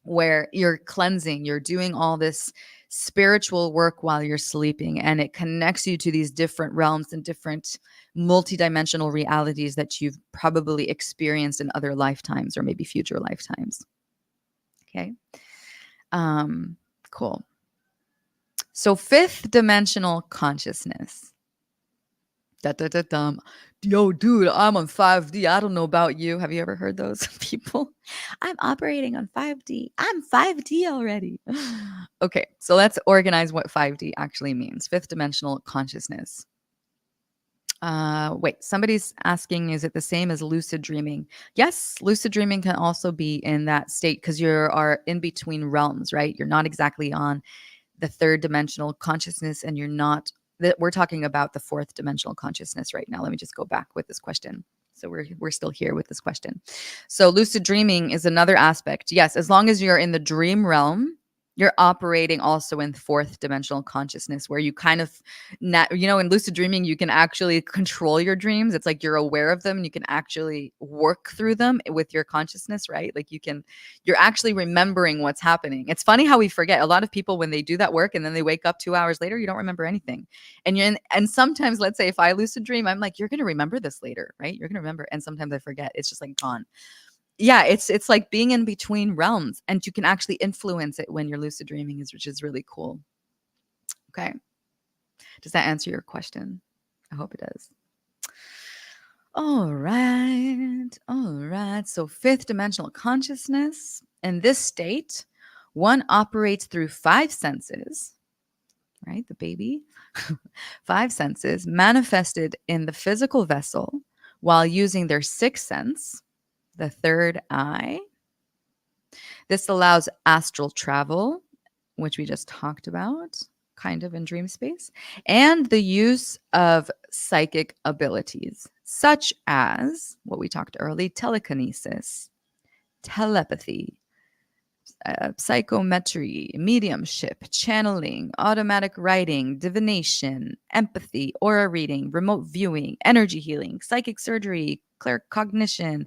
where you're cleansing, you're doing all this spiritual work while you're sleeping, and it connects you to these different realms and different multidimensional realities that you've probably experienced in other lifetimes or maybe future lifetimes. Okay. Cool. So fifth dimensional consciousness. Da-da-da-dum. Yo, dude, I'm on 5D. I don't know about you. Have you ever heard those people? I'm operating on 5D. I'm 5D already. Okay, so let's organize what 5D actually means. Fifth dimensional consciousness. Wait, somebody's asking, is it the same as lucid dreaming? Yes, lucid dreaming can also be in that state because you are in between realms, right? You're not exactly on the third dimensional consciousness and you're not, that we're talking about the fourth dimensional consciousness right now. Let me just go back with this question. So we're still here with this question. So lucid dreaming is another aspect. Yes, as long as you're in the dream realm, you're operating also in fourth dimensional consciousness where you kind of, in lucid dreaming, you can actually control your dreams. It's like you're aware of them and you can actually work through them with your consciousness, right? Like you're actually remembering what's happening. It's funny how we forget. A lot of people, when they do that work and then they wake up 2 hours later, you don't remember anything. And sometimes, let's say if I lucid dream, I'm like, you're going to remember this later, right? You're going to remember. And sometimes I forget. It's just like gone. Yeah, it's like being in between realms, and you can actually influence it when you're lucid dreaming, which is really cool. Okay. Does that answer your question? I hope it does. All right. All right. So fifth dimensional consciousness. In this state, one operates through five senses, right? The baby. Five senses manifested in the physical vessel while using their sixth sense, the third eye. This allows astral travel, which we just talked about, kind of in dream space, and the use of psychic abilities, such as what we talked earlier, telekinesis, telepathy, psychometry, mediumship, channeling, automatic writing, divination, empathy, aura reading, remote viewing, energy healing, psychic surgery, claircognition,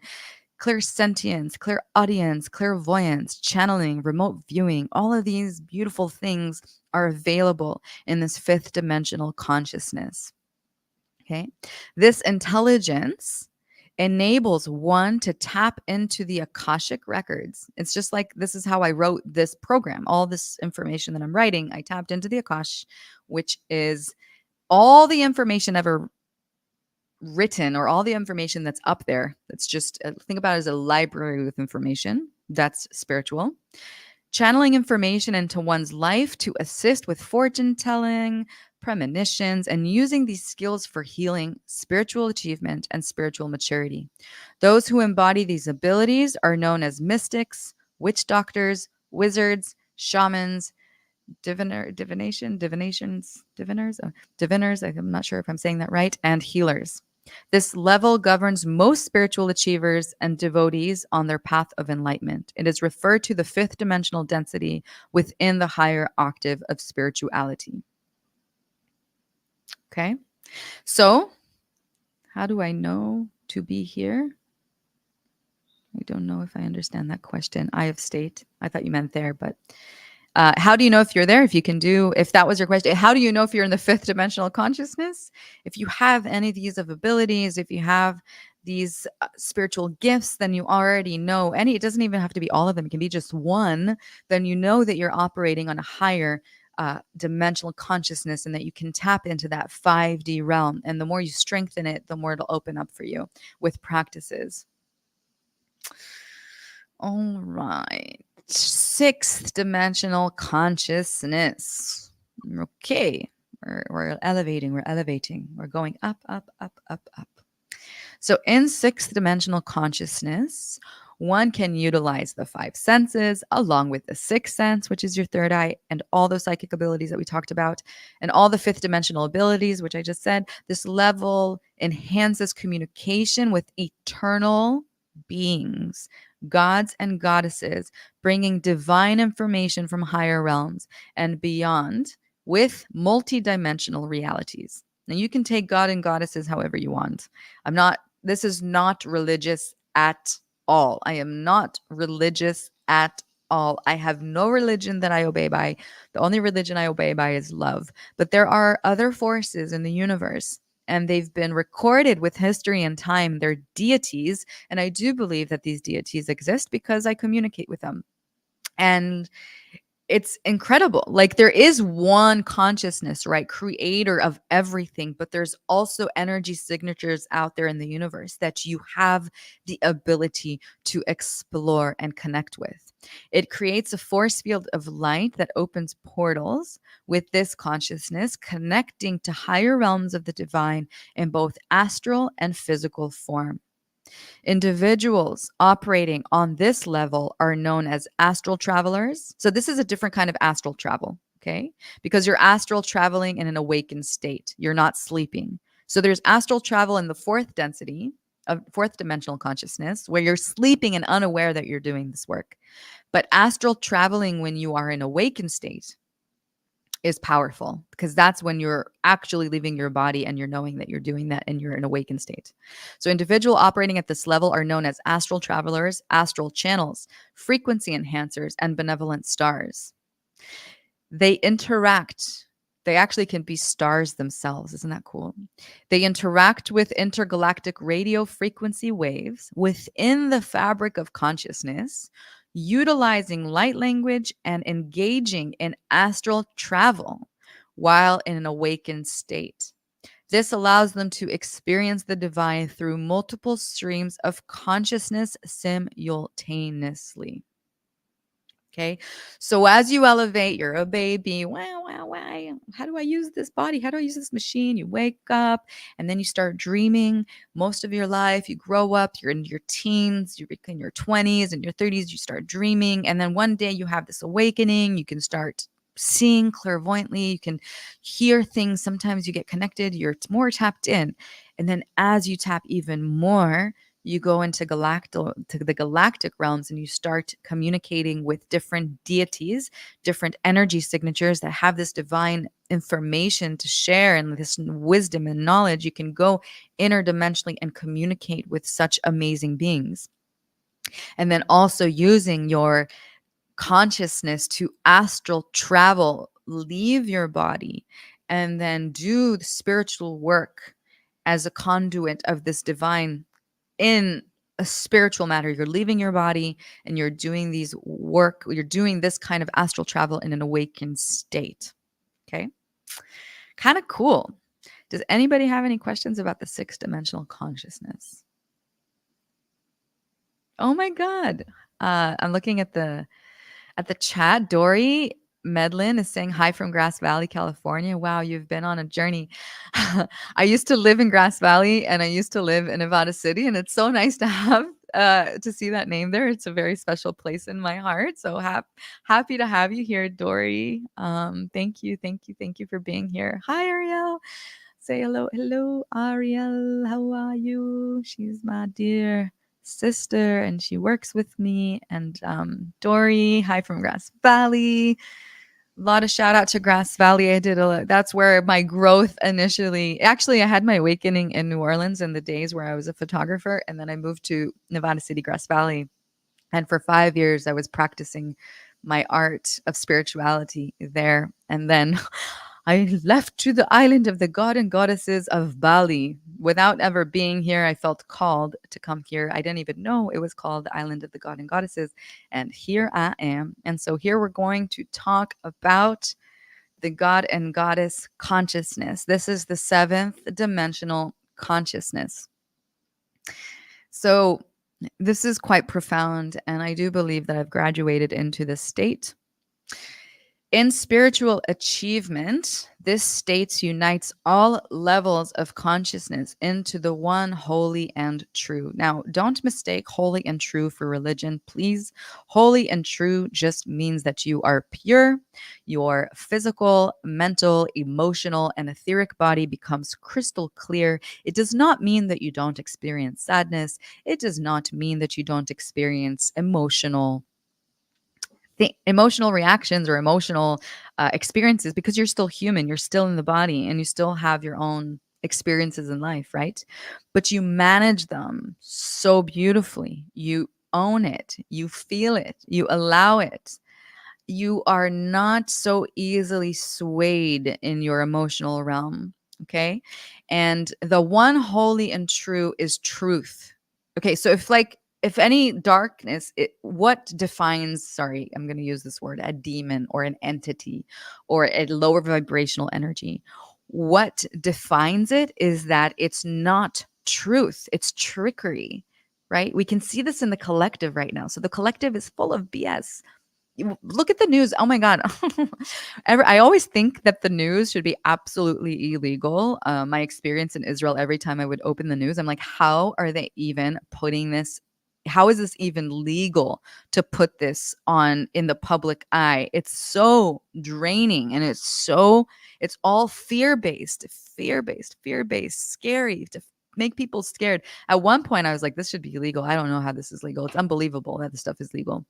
clairsentience, clairaudience, clairvoyance, channeling, remote viewing. All of these beautiful things are available in this fifth dimensional consciousness. Okay. This intelligence enables one to tap into the Akashic records. It's just like this is how I wrote this program. All this information that I'm writing, I tapped into the Akash, which is all the information ever written, or all the information that's up there. That's just think about it as a library with information. That's spiritual. Channeling information into one's life to assist with fortune telling, premonitions, and using these skills for healing, spiritual achievement, and spiritual maturity. Those who embody these abilities are known as mystics, witch doctors, wizards, shamans, diviners. I'm not sure if I'm saying that right, and healers. This level governs most spiritual achievers and devotees on their path of enlightenment. It is referred to the fifth dimensional density within the higher octave of spirituality. Okay. So, how do I know to be here? I don't know if I understand that question. I have state. I thought you meant there, but how do you know if you're there? If that was your question, how do you know if you're in the fifth dimensional consciousness? If you have any of these of abilities, if you have these spiritual gifts, then you already know any. It doesn't even have to be all of them. It can be just one. Then you know that you're operating on a higher dimensional consciousness and that you can tap into that 5D realm. And the more you strengthen it, the more it'll open up for you with practices. All right. Sixth dimensional consciousness. Okay. We're elevating. We're going up, up, up, up, up. So in sixth dimensional consciousness, one can utilize the five senses along with the sixth sense, which is your third eye, and all those psychic abilities that we talked about, and all the fifth dimensional abilities, which I just said. This level enhances communication with eternal beings, gods and goddesses, bringing divine information from higher realms and beyond with multidimensional realities. Now, you can take God and goddesses however you want. This is not religious at all. I am not religious at all. I have no religion that I obey by. The only religion I obey by is love. But there are other forces in the universe, and they've been recorded with history and time. They're deities, and I do believe that these deities exist because I communicate with them. And it's incredible. Like, there is one consciousness, right? Creator of everything, but there's also energy signatures out there in the universe that you have the ability to explore and connect with. It creates a force field of light that opens portals with this consciousness, connecting to higher realms of the divine in both astral and physical form. Individuals operating on this level are known as astral travelers. So, this is a different kind of astral travel, okay? Because you're astral traveling in an awakened state, you're not sleeping. So, there's astral travel in the fourth density of fourth dimensional consciousness where you're sleeping and unaware that you're doing this work. But astral traveling when you are in awakened state is powerful because that's when you're actually leaving your body and you're knowing that you're doing that and you're in awakened state. So individual operating at this level are known as astral travelers, astral channels, frequency enhancers, and benevolent stars. They interact. They actually can be stars themselves. Isn't that cool? They interact with intergalactic radio frequency waves within the fabric of consciousness, utilizing light language and engaging in astral travel while in an awakened state. This allows them to experience the divine through multiple streams of consciousness simultaneously. Okay. So as you elevate, you're a baby. Wow, wow, wow. How do I use this body? How do I use this machine? You wake up and then you start dreaming most of your life. You grow up, you're in your teens, you're in your 20s and your 30s, you start dreaming. And then one day you have this awakening. You can start seeing clairvoyantly. You can hear things. Sometimes you get connected. You're more tapped in. And then as you tap even more, you go into the galactic realms and you start communicating with different deities, different energy signatures that have this divine information to share and this wisdom and knowledge. You can go interdimensionally and communicate with such amazing beings. And then also using your consciousness to astral travel, leave your body, and then do the spiritual work as a conduit of this divine in a spiritual matter. You're leaving your body and you're doing you're doing this kind of astral travel in an awakened state. Okay. Kind of cool. Does anybody have any questions about the sixth dimensional consciousness? Oh my God. I'm looking at the chat. Dory Medlin is saying hi from Grass Valley, California. Wow, you've been on a journey. I used to live in Grass Valley and I used to live in Nevada City, and it's so nice to have to see that name there. It's a very special place in my heart. So happy to have you here, Dory. Thank you for being here. Hi, Ariel. say hello. Hello, Ariel. How are you? She's my dear sister and she works with me. And Dory, hi from Grass Valley. A lot of shout out to Grass Valley. That's where my growth initially, actually, I had my awakening in New Orleans in the days where I was a photographer. And then I moved to Nevada City, Grass Valley. And for 5 years, I was practicing my art of spirituality there. And then I left to the island of the god and goddesses of Bali. Without ever being here, I felt called to come here. I didn't even know it was called the island of the god and goddesses. And here I am. And so here we're going to talk about the god and goddess consciousness. This is the 7th dimensional consciousness. So this is quite profound, and I do believe that I've graduated into this state. In spiritual achievement, this state unites all levels of consciousness into the one holy and true. Now, don't mistake holy and true for religion, please. Holy and true just means that you are pure. Your physical, mental, emotional, and etheric body becomes crystal clear. It does not mean that you don't experience sadness. It does not mean that you don't experience emotional reactions or emotional experiences, because you're still human, you're still in the body, and you still have your own experiences in life, right? But you manage them so beautifully. You own it, you feel it, you allow it. You are not so easily swayed in your emotional realm, okay? And the one holy and true is truth. Okay, so if any darkness, what defines, sorry, I'm going to use this word, a demon or an entity or a lower vibrational energy, what defines it is that it's not truth, it's trickery, right? We can see this in the collective right now. So the collective is full of BS. Look at the news. Oh my God. I always think that the news should be absolutely illegal. My experience in Israel, every time I would open the news, I'm like, how are they even putting this? How is this even legal to put this on in the public eye? It's so draining, and it's all fear-based, scary to make people scared. At one point I was like, this should be illegal. I don't know how this is legal. It's unbelievable that this stuff is legal.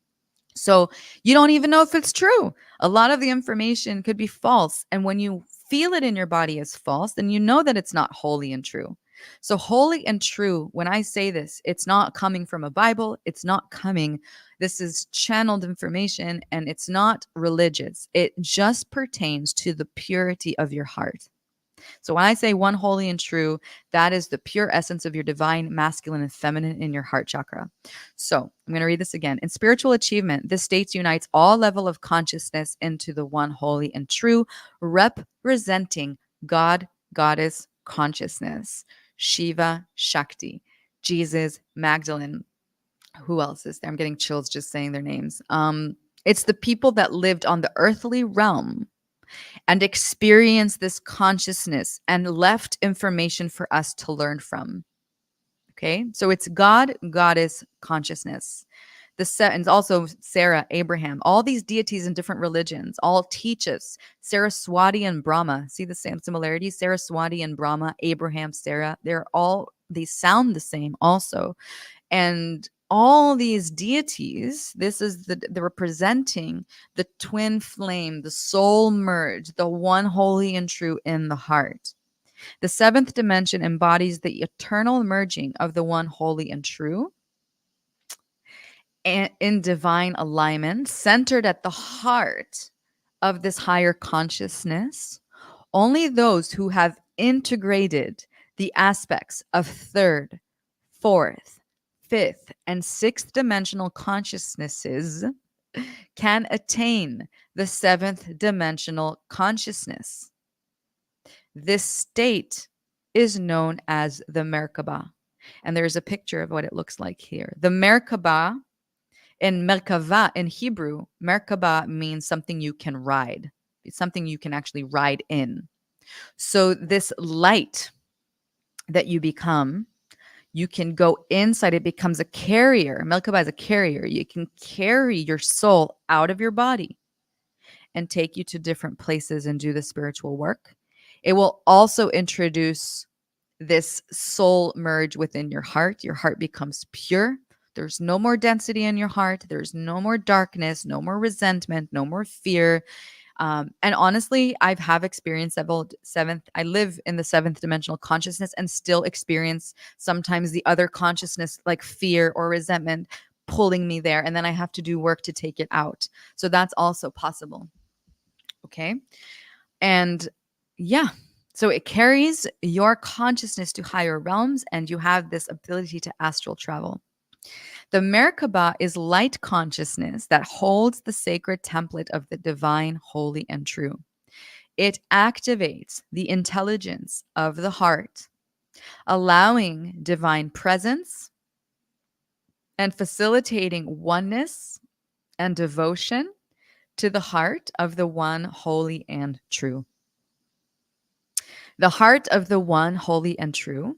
So you don't even know if it's true. A lot of the information could be false. And when you feel it in your body as false, then you know that it's not holy and true. So holy and true, when I say this, it's not coming from a Bible. This is channeled information, and it's not religious. It just pertains to the purity of your heart. So when I say one holy and true, that is the pure essence of your divine masculine and feminine in your heart chakra. So I'm going to read this again. In spiritual achievement, this state unites all level of consciousness into the one holy and true, representing God, goddess, consciousness, Shiva, Shakti, Jesus, Magdalene. Who else is there? I'm getting chills just saying their names. It's the people that lived on the earthly realm and experience this consciousness and left information for us to learn from. Okay, so it's God, goddess, consciousness. And also Sarah, Abraham, all these deities in different religions all teach us. Saraswati and Brahma, see the same similarities? Saraswati and Brahma, Abraham, Sarah, they sound the same also. And all these deities, this is the representing the twin flame, the soul merge, the one holy and true in the heart. The 7th dimension embodies the eternal merging of the one holy and true and in divine alignment, centered at the heart of this higher consciousness. Only those who have integrated the aspects of 3rd, 4th, 5th, and 6th dimensional consciousnesses can attain the 7th dimensional consciousness. This state is known as the Merkaba. And there's a picture of what it looks like here. The Merkaba, in Merkava, in Hebrew, Merkaba means something you can ride. It's something you can actually ride in. So this light that you become, you can go inside. It becomes a carrier. Merkaba is a carrier. You can carry your soul out of your body and take you to different places and do the spiritual work. It will also introduce this soul merge within your heart. Your heart becomes pure. There's no more density in your heart. There's no more darkness, no more resentment, no more fear. And honestly, I've have experienced seventh. I live in the seventh dimensional consciousness and still experience sometimes the other consciousness, like fear or resentment, pulling me there. And then I have to do work to take it out. So that's also possible. Okay. And yeah, so it carries your consciousness to higher realms, and you have this ability to astral travel. The Merkaba is light consciousness that holds the sacred template of the divine, holy, and true. It activates the intelligence of the heart, allowing divine presence and facilitating oneness and devotion to the heart of the one holy and true. The heart of the one holy and true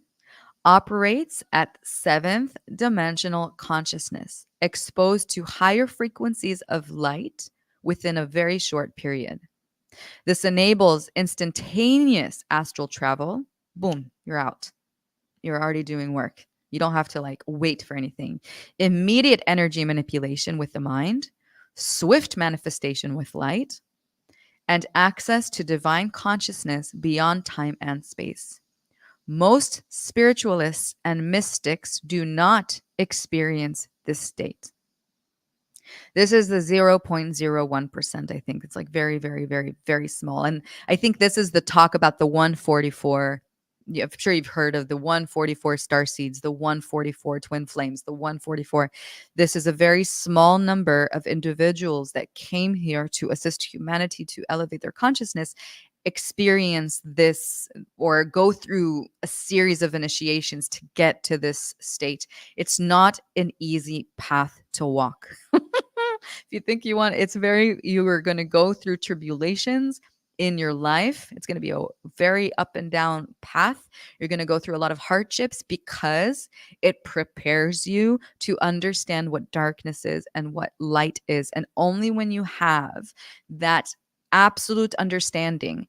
operates at seventh dimensional consciousness, exposed to higher frequencies of light within a very short period. This enables instantaneous astral travel. Boom, you're out. You're already doing work. You don't have to like wait for anything. Immediate energy manipulation with the mind, swift manifestation with light, and access to divine consciousness beyond time and space. Most spiritualists and mystics do not experience this state. This is the 0.01%. I think it's like very, very, very, very small. And I think this is the talk about the 144. Yeah, I'm sure you've heard of the 144 star seeds, the 144 twin flames, the 144. This is a very small number of individuals that came here to assist humanity to elevate their consciousness, experience this, or go through a series of initiations to get to this state. It's not an easy path to walk. If you think you want, you are going to go through tribulations in your life. It's going to be a very up and down path. You're going to go through a lot of hardships because it prepares you to understand what darkness is and what light is. And only when you have that absolute understanding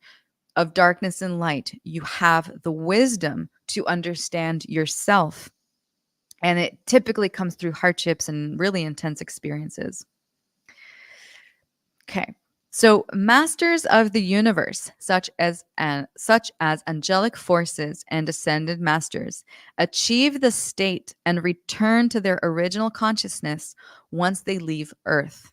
of darkness and light, you have the wisdom to understand yourself. And it typically comes through hardships and really intense experiences. Okay. So masters of the universe, such as angelic forces and ascended masters, achieve the state and return to their original consciousness once they leave Earth.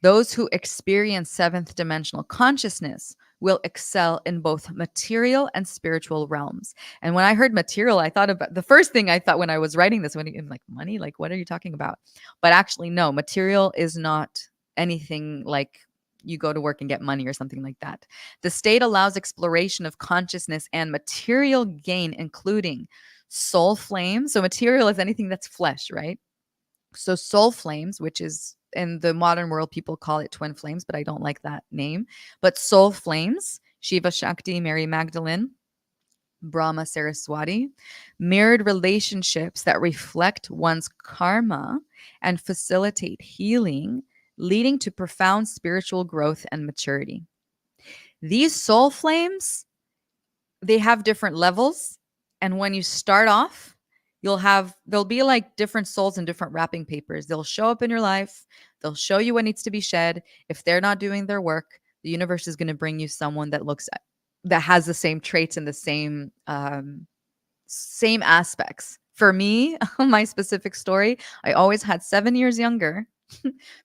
Those who experience seventh dimensional consciousness will excel in both material and spiritual realms. And when I heard material, I thought about the first thing I thought when I was writing this, when I'm like, money, like what are you talking about? But actually, no, material is not anything like you go to work and get money or something like that. The state allows exploration of consciousness and material gain, including soul flames. So material is anything that's flesh, right? So soul flames, which is in the modern world, people call it twin flames, but I don't like that name. But soul flames, Shiva Shakti, Mary Magdalene, Brahma Saraswati, mirrored relationships that reflect one's karma and facilitate healing, leading to profound spiritual growth and maturity. These soul flames, they have different levels. And when you start off, there'll be like different souls in different wrapping papers. They'll show up in your life. They'll show you what needs to be shed. If they're not doing their work, the universe is going to bring you someone that has the same traits and the same aspects. For me, my specific story, I always had 7 years younger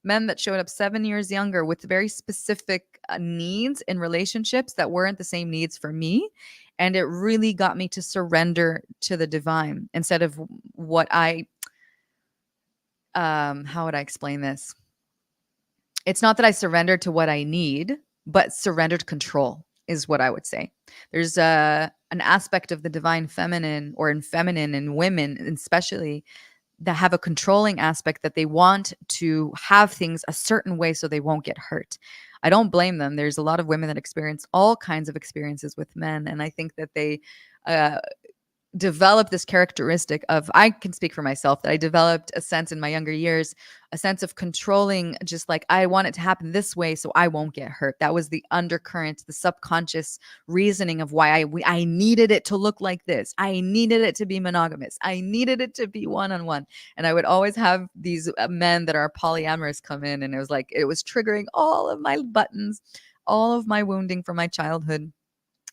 men that showed up 7 years younger with very specific needs in relationships that weren't the same needs for me. And it really got me to surrender to the divine instead of what how would I explain this? It's not that I surrendered to what I need, but surrendered control is what I would say. There's an aspect of the divine feminine or in feminine and women, especially, that have a controlling aspect, that they want to have things a certain way so they won't get hurt. I don't blame them. There's a lot of women that experience all kinds of experiences with men. And I think that they developed this characteristic of, I can speak for myself, that I developed a sense in my younger years, a sense of controlling, just like I want it to happen this way so I won't get hurt. That was the undercurrent, the subconscious reasoning of why I needed it to look like this. I needed it to be monogamous. I needed it to be one-on-one. And I would always have these men that are polyamorous come in, and it was like it was triggering all of my buttons, all of my wounding from my childhood.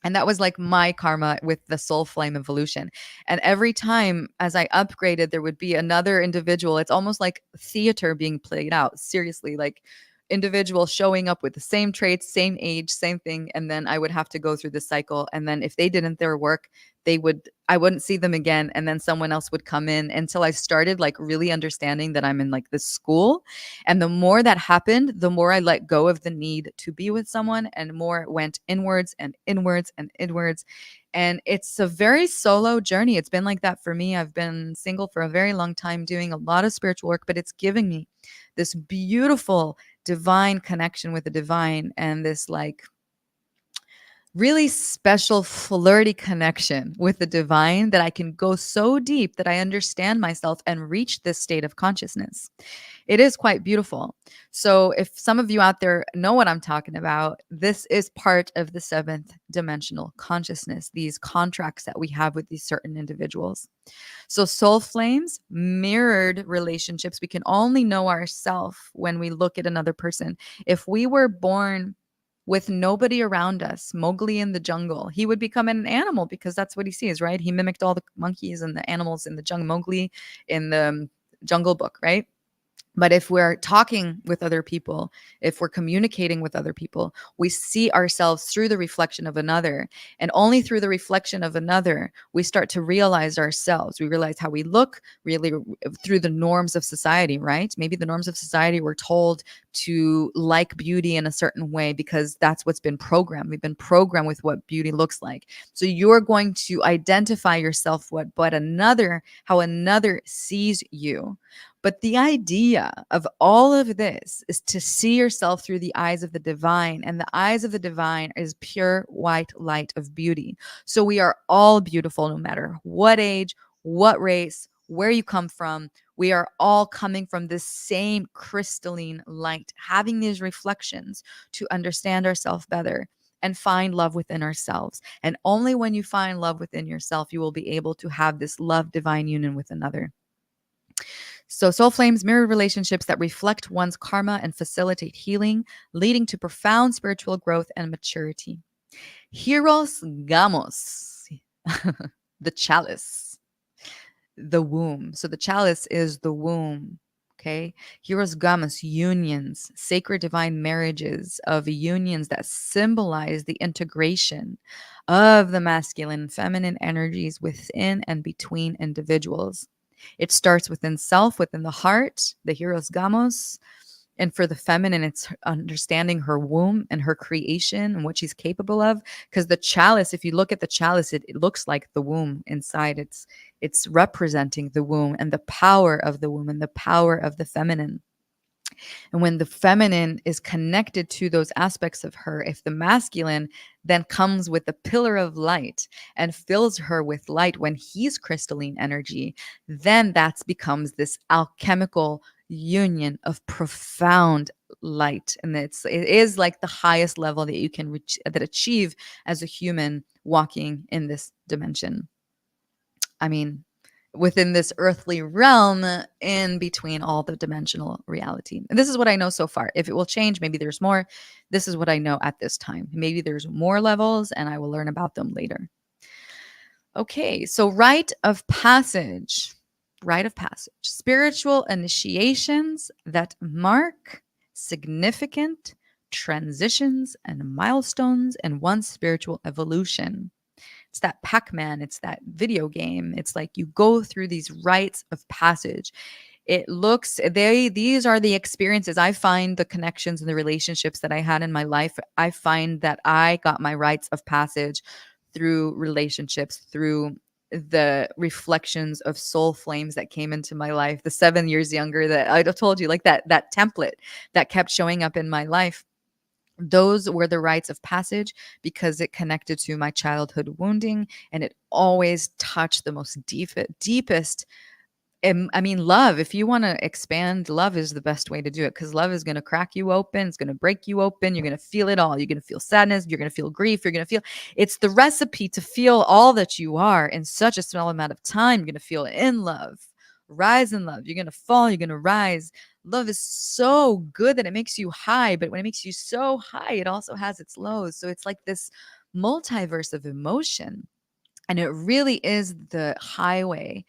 And that was like my karma with the soul flame evolution. And every time as I upgraded, there would be another individual. It's almost like theater being played out. Seriously, like individual showing up with the same traits, same age, same thing. And then I would have to go through the cycle. And then if they didn't their work, I wouldn't see them again. And then someone else would come in until I started like really understanding that I'm in like this school. And the more that happened, the more I let go of the need to be with someone, and more it went inwards and inwards and inwards. And it's a very solo journey. It's been like that for me. I've been single for a very long time, doing a lot of spiritual work, but it's giving me this beautiful divine connection with the divine, and this like really special flirty connection with the divine, that I can go so deep that I understand myself and reach this state of consciousness. It is quite beautiful. So if some of you out there know what I'm talking about, this is part of the seventh dimensional consciousness, these contracts that we have with these certain individuals. So soul flames, mirrored relationships. We can only know ourselves when we look at another person. If we were born with nobody around us, Mowgli in the jungle, he would become an animal because that's what he sees, right? He mimicked all the monkeys and the animals in the jungle, Mowgli in the Jungle Book, right? But if we're talking with other people, if we're communicating with other people, we see ourselves through the reflection of another. And only through the reflection of another, we start to realize ourselves. We realize how we look, really through the norms of society, right? Maybe the norms of society, we're told to like beauty in a certain way because that's what's been programmed. We've been programmed with what beauty looks like. So you're going to identify yourself how another sees you. But the idea of all of this is to see yourself through the eyes of the divine. And the eyes of the divine is pure white light of beauty. So we are all beautiful, no matter what age, what race, where you come from. We are all coming from this same crystalline light, having these reflections to understand ourselves better and find love within ourselves. And only when you find love within yourself, you will be able to have this love divine union with another. So soul flames mirror relationships that reflect one's karma and facilitate healing, leading to profound spiritual growth and maturity. Hieros Gamos, the chalice, the womb. So the chalice is the womb. Okay. Hieros Gamos, unions, sacred divine marriages of unions that symbolize the integration of the masculine and feminine energies within and between individuals. It starts within self, within the heart, the Hieros Gamos. And for the feminine, it's understanding her womb and her creation and what she's capable of. Because the chalice, if you look at the chalice, it looks like the womb inside. It's representing the womb and the power of the womb and the power of the feminine. And when the feminine is connected to those aspects of her, if the masculine then comes with the pillar of light and fills her with light when he's crystalline energy, then that becomes this alchemical union of profound light. And it is like the highest level that you can achieve as a human walking in this dimension. I mean, within this earthly realm, in between all the dimensional reality. And this is what I know so far. If it will change, maybe there's more. This is what I know at this time. Maybe there's more levels and I will learn about them later. Okay, so rite of passage. Rite of passage. Spiritual initiations that mark significant transitions and milestones in one's spiritual evolution. It's that Pac-Man, it's that video game. It's like you go through these rites of passage. These are the experiences. I find the connections and the relationships that I had in my life. I find that I got my rites of passage through relationships, through the reflections of soul flames that came into my life, the 7 years younger that I told you, like that template that kept showing up in my life. Those were the rites of passage because it connected to my childhood wounding, and it always touched the most deepest. I mean, love, if you want to expand, love is the best way to do it because love is going to crack you open. It's going to break you open. You're going to feel it all. You're going to feel sadness. You're going to feel grief. You're going to feel it's the recipe to feel all that you are in such a small amount of time. You're going to feel in love, rise in love. You're going to fall. You're going to rise. Love is so good that it makes you high. But when it makes you so high, it also has its lows. So it's like this multiverse of emotion. And it really is the highway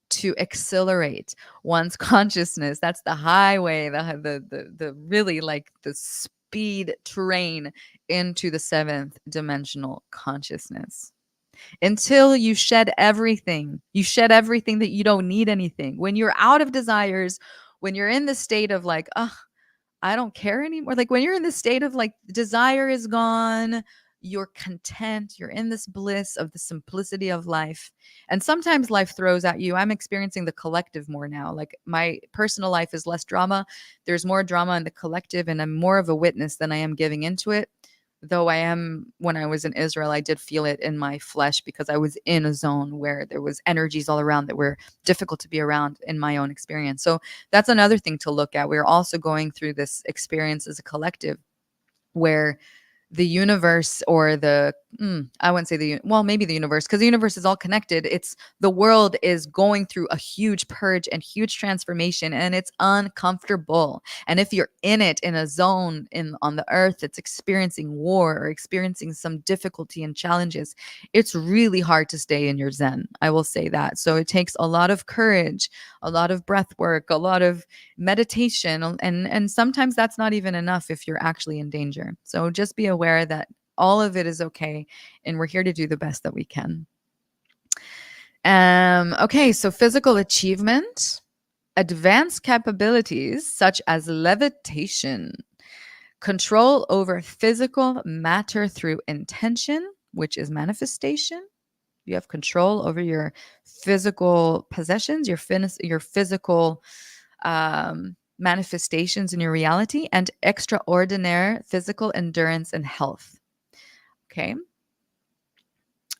to accelerate one's consciousness. That's the highway, the really like the speed train into the seventh dimensional consciousness. Until you shed everything, that you don't need anything. When you're out of desires, when you're in the state of like, oh, I don't care anymore. Like when you're in the state of like desire is gone, you're content, you're in this bliss of the simplicity of life. And sometimes life throws at you. I'm experiencing the collective more now. Like my personal life is less drama. There's more drama in the collective, and I'm more of a witness than I am giving into it. Though I am, when I was in Israel, I did feel it in my flesh because I was in a zone where there was energies all around that were difficult to be around in my own experience. So that's another thing to look at. We're also going through this experience as a collective where the universe or I wouldn't say maybe the universe, because the universe is all connected. It's the world is going through a huge purge and huge transformation, and it's uncomfortable. And if you're in it, in a zone on the earth that's experiencing war or experiencing some difficulty and challenges, it's really hard to stay in your zen. I will say that. So it takes a lot of courage, a lot of breath work, a lot of meditation, and sometimes that's not even enough if you're actually in danger. So just be aware that all of it is okay, and we're here to do the best that we can. Okay, so physical achievement, advanced capabilities such as levitation, control over physical matter through intention, which is manifestation. You have control over your physical possessions, your physical manifestations in your reality, and extraordinary physical endurance and health. Okay.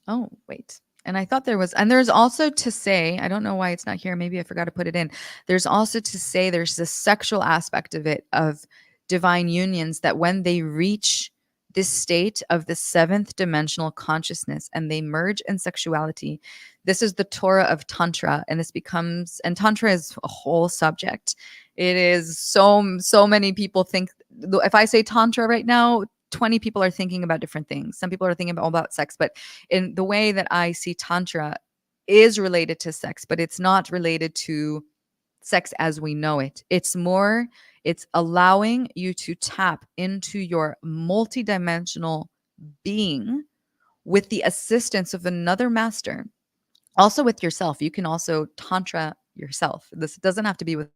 Oh, wait. And I thought there's also to say, I don't know why it's not here. Maybe I forgot to put it in. There's also to say there's the sexual aspect of it, of divine unions, that when they reach this state of the seventh dimensional consciousness and they merge in sexuality, this is the Torah of Tantra. And Tantra is a whole subject. It is so many people think, if I say Tantra right now, 20 people are thinking about different things. Some people are thinking all about sex, but in the way that I see Tantra is related to sex, but it's not related to sex as we know it. It's allowing you to tap into your multidimensional being with the assistance of another master. Also with yourself. You can also Tantra yourself. This doesn't have to be with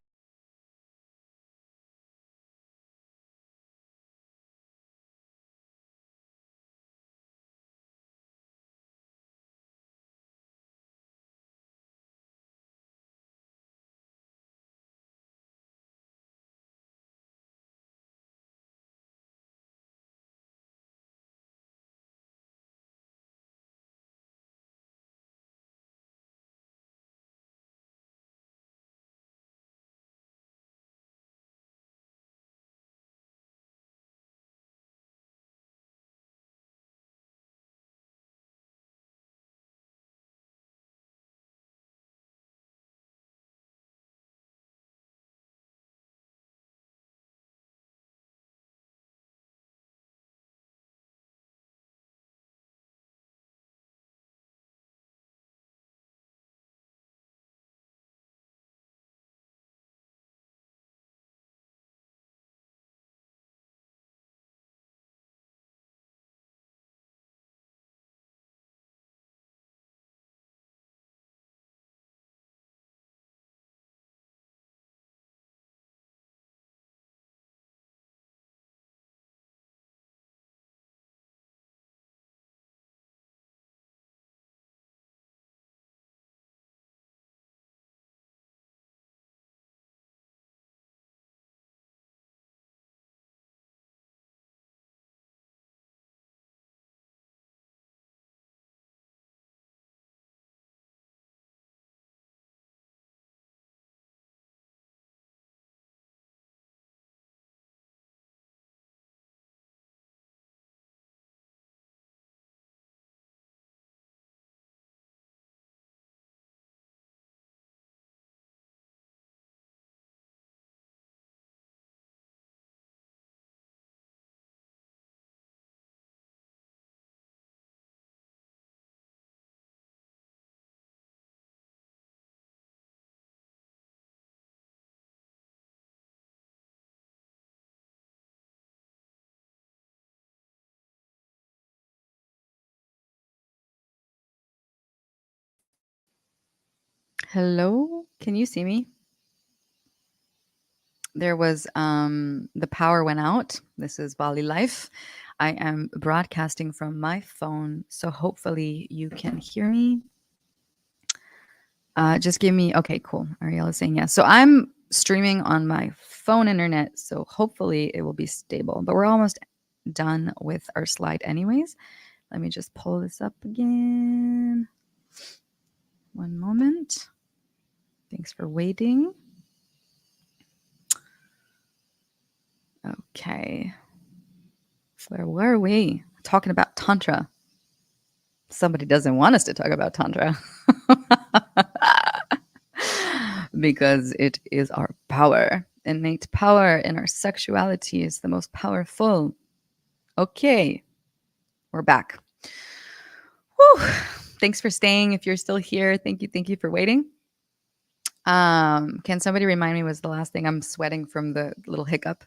Hello, can you see me? There was the power went out. This is Bali Life. I am broadcasting from my phone, so hopefully you can hear me. Just give me okay, cool. Ariel is saying yes. So I'm streaming on my phone internet, so hopefully it will be stable. But we're almost done with our slide anyways. Let me just pull this up again. One moment. Thanks for waiting. Okay. Where were we? Talking about Tantra. Somebody doesn't want us to talk about Tantra. Because it is our power. Innate power in our sexuality is the most powerful. Okay. We're back. Whew. Thanks for staying. If you're still here, thank you for waiting. Can somebody remind me what's the last thing? I'm sweating from the little hiccup.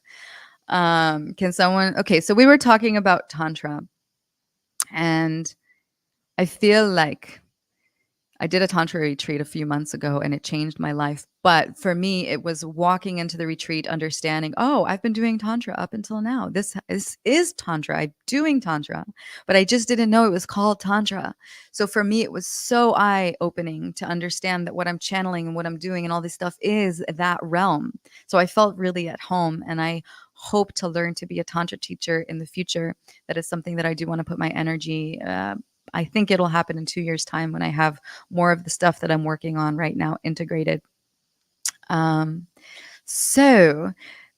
Can someone? Okay, so we were talking about Tantra, and I feel like I did a Tantra retreat a few months ago and it changed my life. But for me, it was walking into the retreat, understanding, oh, I've been doing Tantra up until now. This is Tantra. I'm doing Tantra, but I just didn't know it was called Tantra. So for me, it was so eye opening to understand that what I'm channeling and what I'm doing and all this stuff is that realm. So I felt really at home, and I hope to learn to be a Tantra teacher in the future. That is something that I do want to put my energy. I think it'll happen in 2 years' time when I have more of the stuff that I'm working on right now integrated. So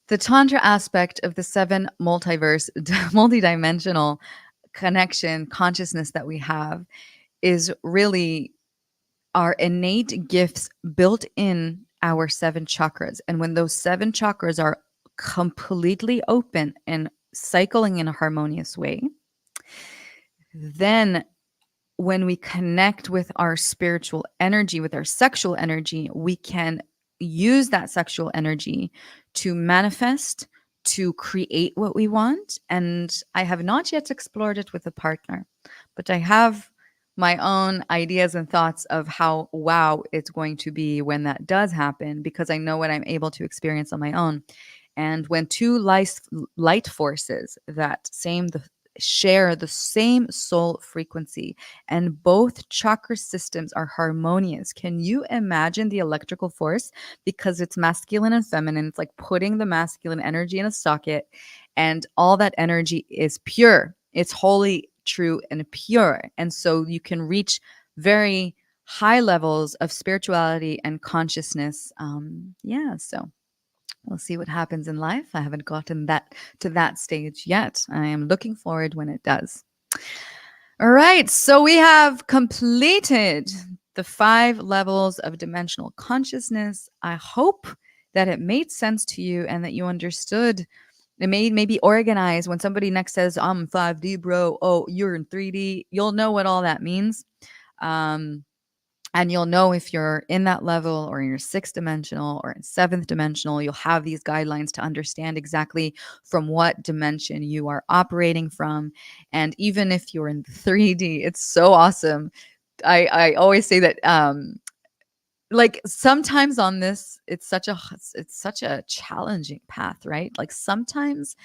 the Tantra aspect of the 7 multiverse, multidimensional connection, consciousness that we have is really our innate gifts built in our 7 chakras. And when those 7 chakras are completely open and cycling in a harmonious way, then when we connect with our spiritual energy, with our sexual energy, we can use that sexual energy to manifest, to create what we want. And I have not yet explored it with a partner, but I have my own ideas and thoughts of how wow it's going to be when that does happen, because I know what I'm able to experience on my own. And when two light forces that share the same soul frequency and both chakra systems are harmonious, can you imagine the electrical force? Because it's masculine and feminine. It's like putting the masculine energy in a socket, and all that energy is pure. It's holy, true, and pure. And so you can reach very high levels of spirituality and consciousness. So we'll see what happens in life. I haven't gotten to that stage yet. I am looking forward when it does. All right, so we have completed the 5 levels of dimensional consciousness. I hope that it made sense to you and that you understood. It made maybe organized when somebody next says, I'm 5D, bro. Oh, you're in 3D. You'll know what all that means. And you'll know if you're in that level or in your 6th dimensional or in 7th dimensional. You'll have these guidelines to understand exactly from what dimension you are operating from. And even if you're in 3D, it's so awesome. I always say that like sometimes on this, it's such a challenging path, right? Like sometimes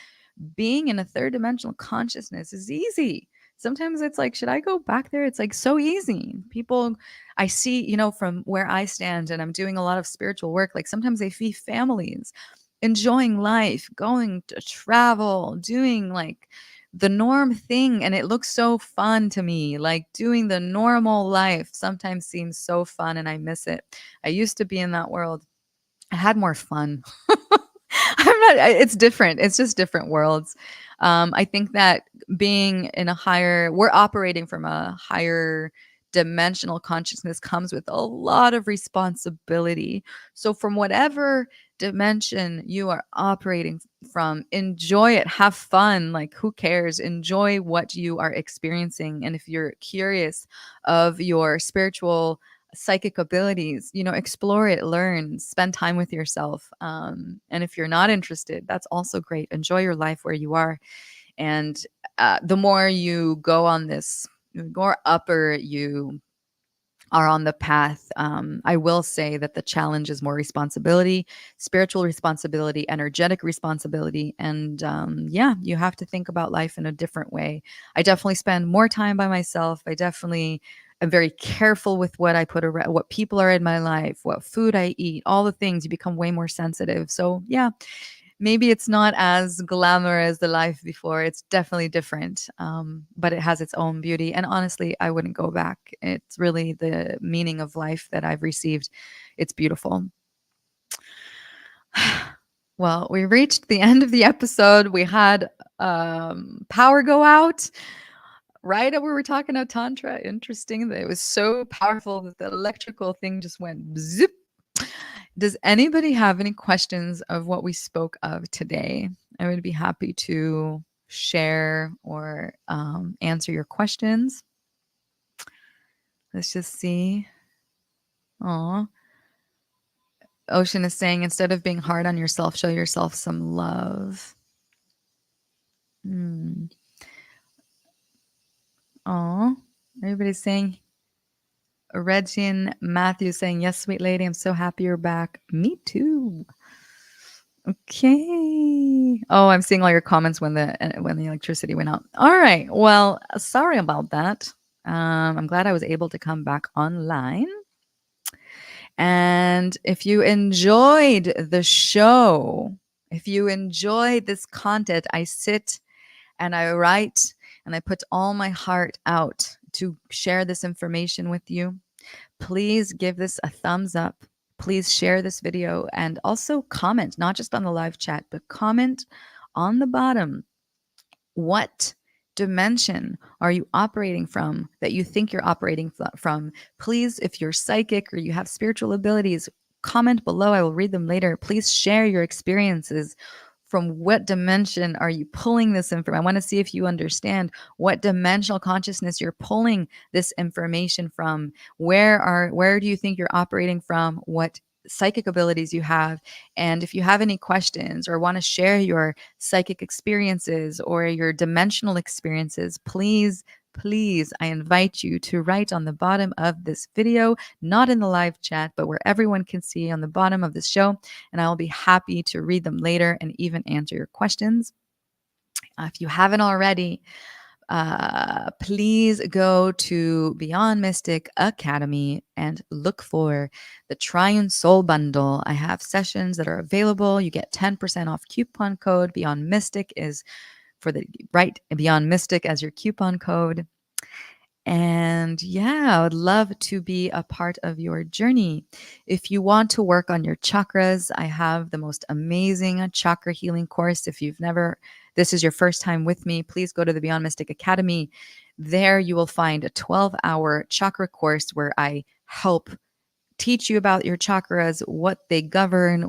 being in a 3rd dimensional consciousness is easy. Sometimes it's like, should I go back there? It's like so easy. People I see, from where I stand and I'm doing a lot of spiritual work, like sometimes they see families enjoying life, going to travel, doing like the norm thing. And it looks so fun to me. Like doing the normal life sometimes seems so fun and I miss it. I used to be in that world. I had more fun. It's different. It's just different worlds. I think that we're operating from a higher dimensional consciousness comes with a lot of responsibility. So from whatever dimension you are operating from, enjoy it, have fun. Like who cares? Enjoy what you are experiencing. And if you're curious of your spiritual psychic abilities, explore it, learn, spend time with yourself. And if you're not interested, that's also great. Enjoy your life where you are. And the more you go on this, the more upper you are on the path. I will say that the challenge is more responsibility, spiritual responsibility, energetic responsibility. And yeah, you have to think about life in a different way. I definitely spend more time by myself. I definitely am very careful with what I put around, what people are in my life, what food I eat, all the things. You become way more sensitive. So yeah, maybe it's not as glamorous as the life before. It's definitely different, but it has its own beauty. And honestly, I wouldn't go back. It's really the meaning of life that I've received. It's beautiful. Well, we reached the end of the episode. We had power go out right where we were talking about Tantra. Interesting that it was so powerful that the electrical thing just went zip. Does anybody have any questions of what we spoke of today? I would be happy to share or answer your questions. Let's just see. Aw. Ocean is saying, instead of being hard on yourself, show yourself some love. Hmm. Aw. Everybody's saying, Regine Matthews saying, yes, sweet lady, I'm so happy you're back. Me too. Okay. Oh, I'm seeing all your comments when the electricity went out. All right. Well, sorry about that. I'm glad I was able to come back online. And if you enjoyed the show, if you enjoyed this content, I sit and I write and I put all my heart out to share this information with you. Please give this a thumbs up. Please share this video and also comment, not just on the live chat, but comment on the bottom. What dimension are you operating from that you think you're operating from? Please, if you're psychic or you have spiritual abilities, comment below. I will read them later. Please share your experiences. From what dimension are you pulling this in from? I want to see if you understand what dimensional consciousness you're pulling this information from. Where do you think you're operating from? What psychic abilities you have? And if you have any questions or want to share your psychic experiences or your dimensional experiences, please, I invite you to write on the bottom of this video, not in the live chat, but where everyone can see on the bottom of this show. And I will be happy to read them later and even answer your questions. If you haven't already, please go to Beyond Mystic Academy and look for the Triune Soul Bundle. I have sessions that are available. You get 10% off coupon code. Beyond Mystic is for the right Beyond Mystic as your coupon code. And yeah, I would love to be a part of your journey. If you want to work on your chakras, I have the most amazing chakra healing course. If you've never, this is your first time with me, please go to the Beyond Mystic Academy. There you will find a 12-hour chakra course where I help teach you about your chakras, what they govern,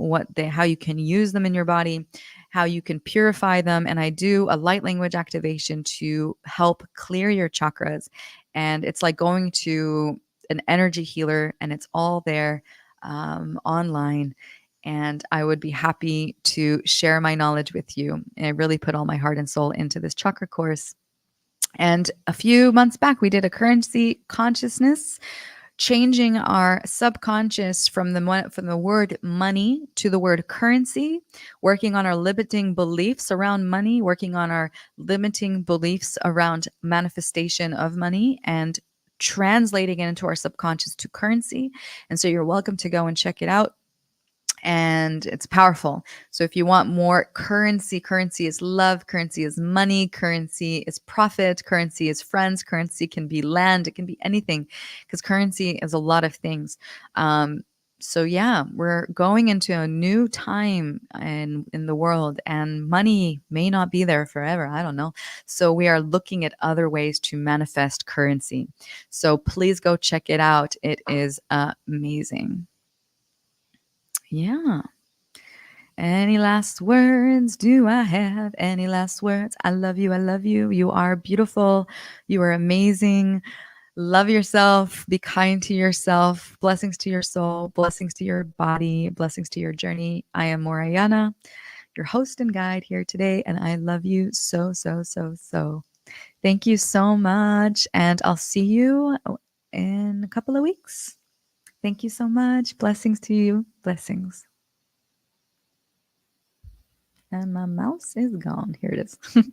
how you can use them in your body, how you can purify them. And I do a light language activation to help clear your chakras. And it's like going to an energy healer, and it's all there online. And I would be happy to share my knowledge with you. And I really put all my heart and soul into this chakra course. And a few months back, we did a currency consciousness, changing our subconscious from the word money to the word currency, working on our limiting beliefs around money, working on our limiting beliefs around manifestation of money, and translating it into our subconscious to currency. And so you're welcome to go and check it out. And it's powerful. So if you want more currency is love, currency is money, currency is profit, currency is friends, currency can be land, it can be anything, because currency is a lot of things. So yeah, we're going into a new time in the world, and money may not be there forever. I don't know. So we are looking at other ways to manifest currency. So please go check it out. It is amazing. Yeah. Any last words do I have? Any last words? I love you. I love you. You are beautiful. You are amazing. Love yourself. Be kind to yourself. Blessings to your soul. Blessings to your body. Blessings to your journey. I am Morayana, your host and guide here today, and I love you so, so, so, so. Thank you so much, and I'll see you in a couple of weeks. Thank you so much. Blessings to you. Blessings. And my mouse is gone. Here it is.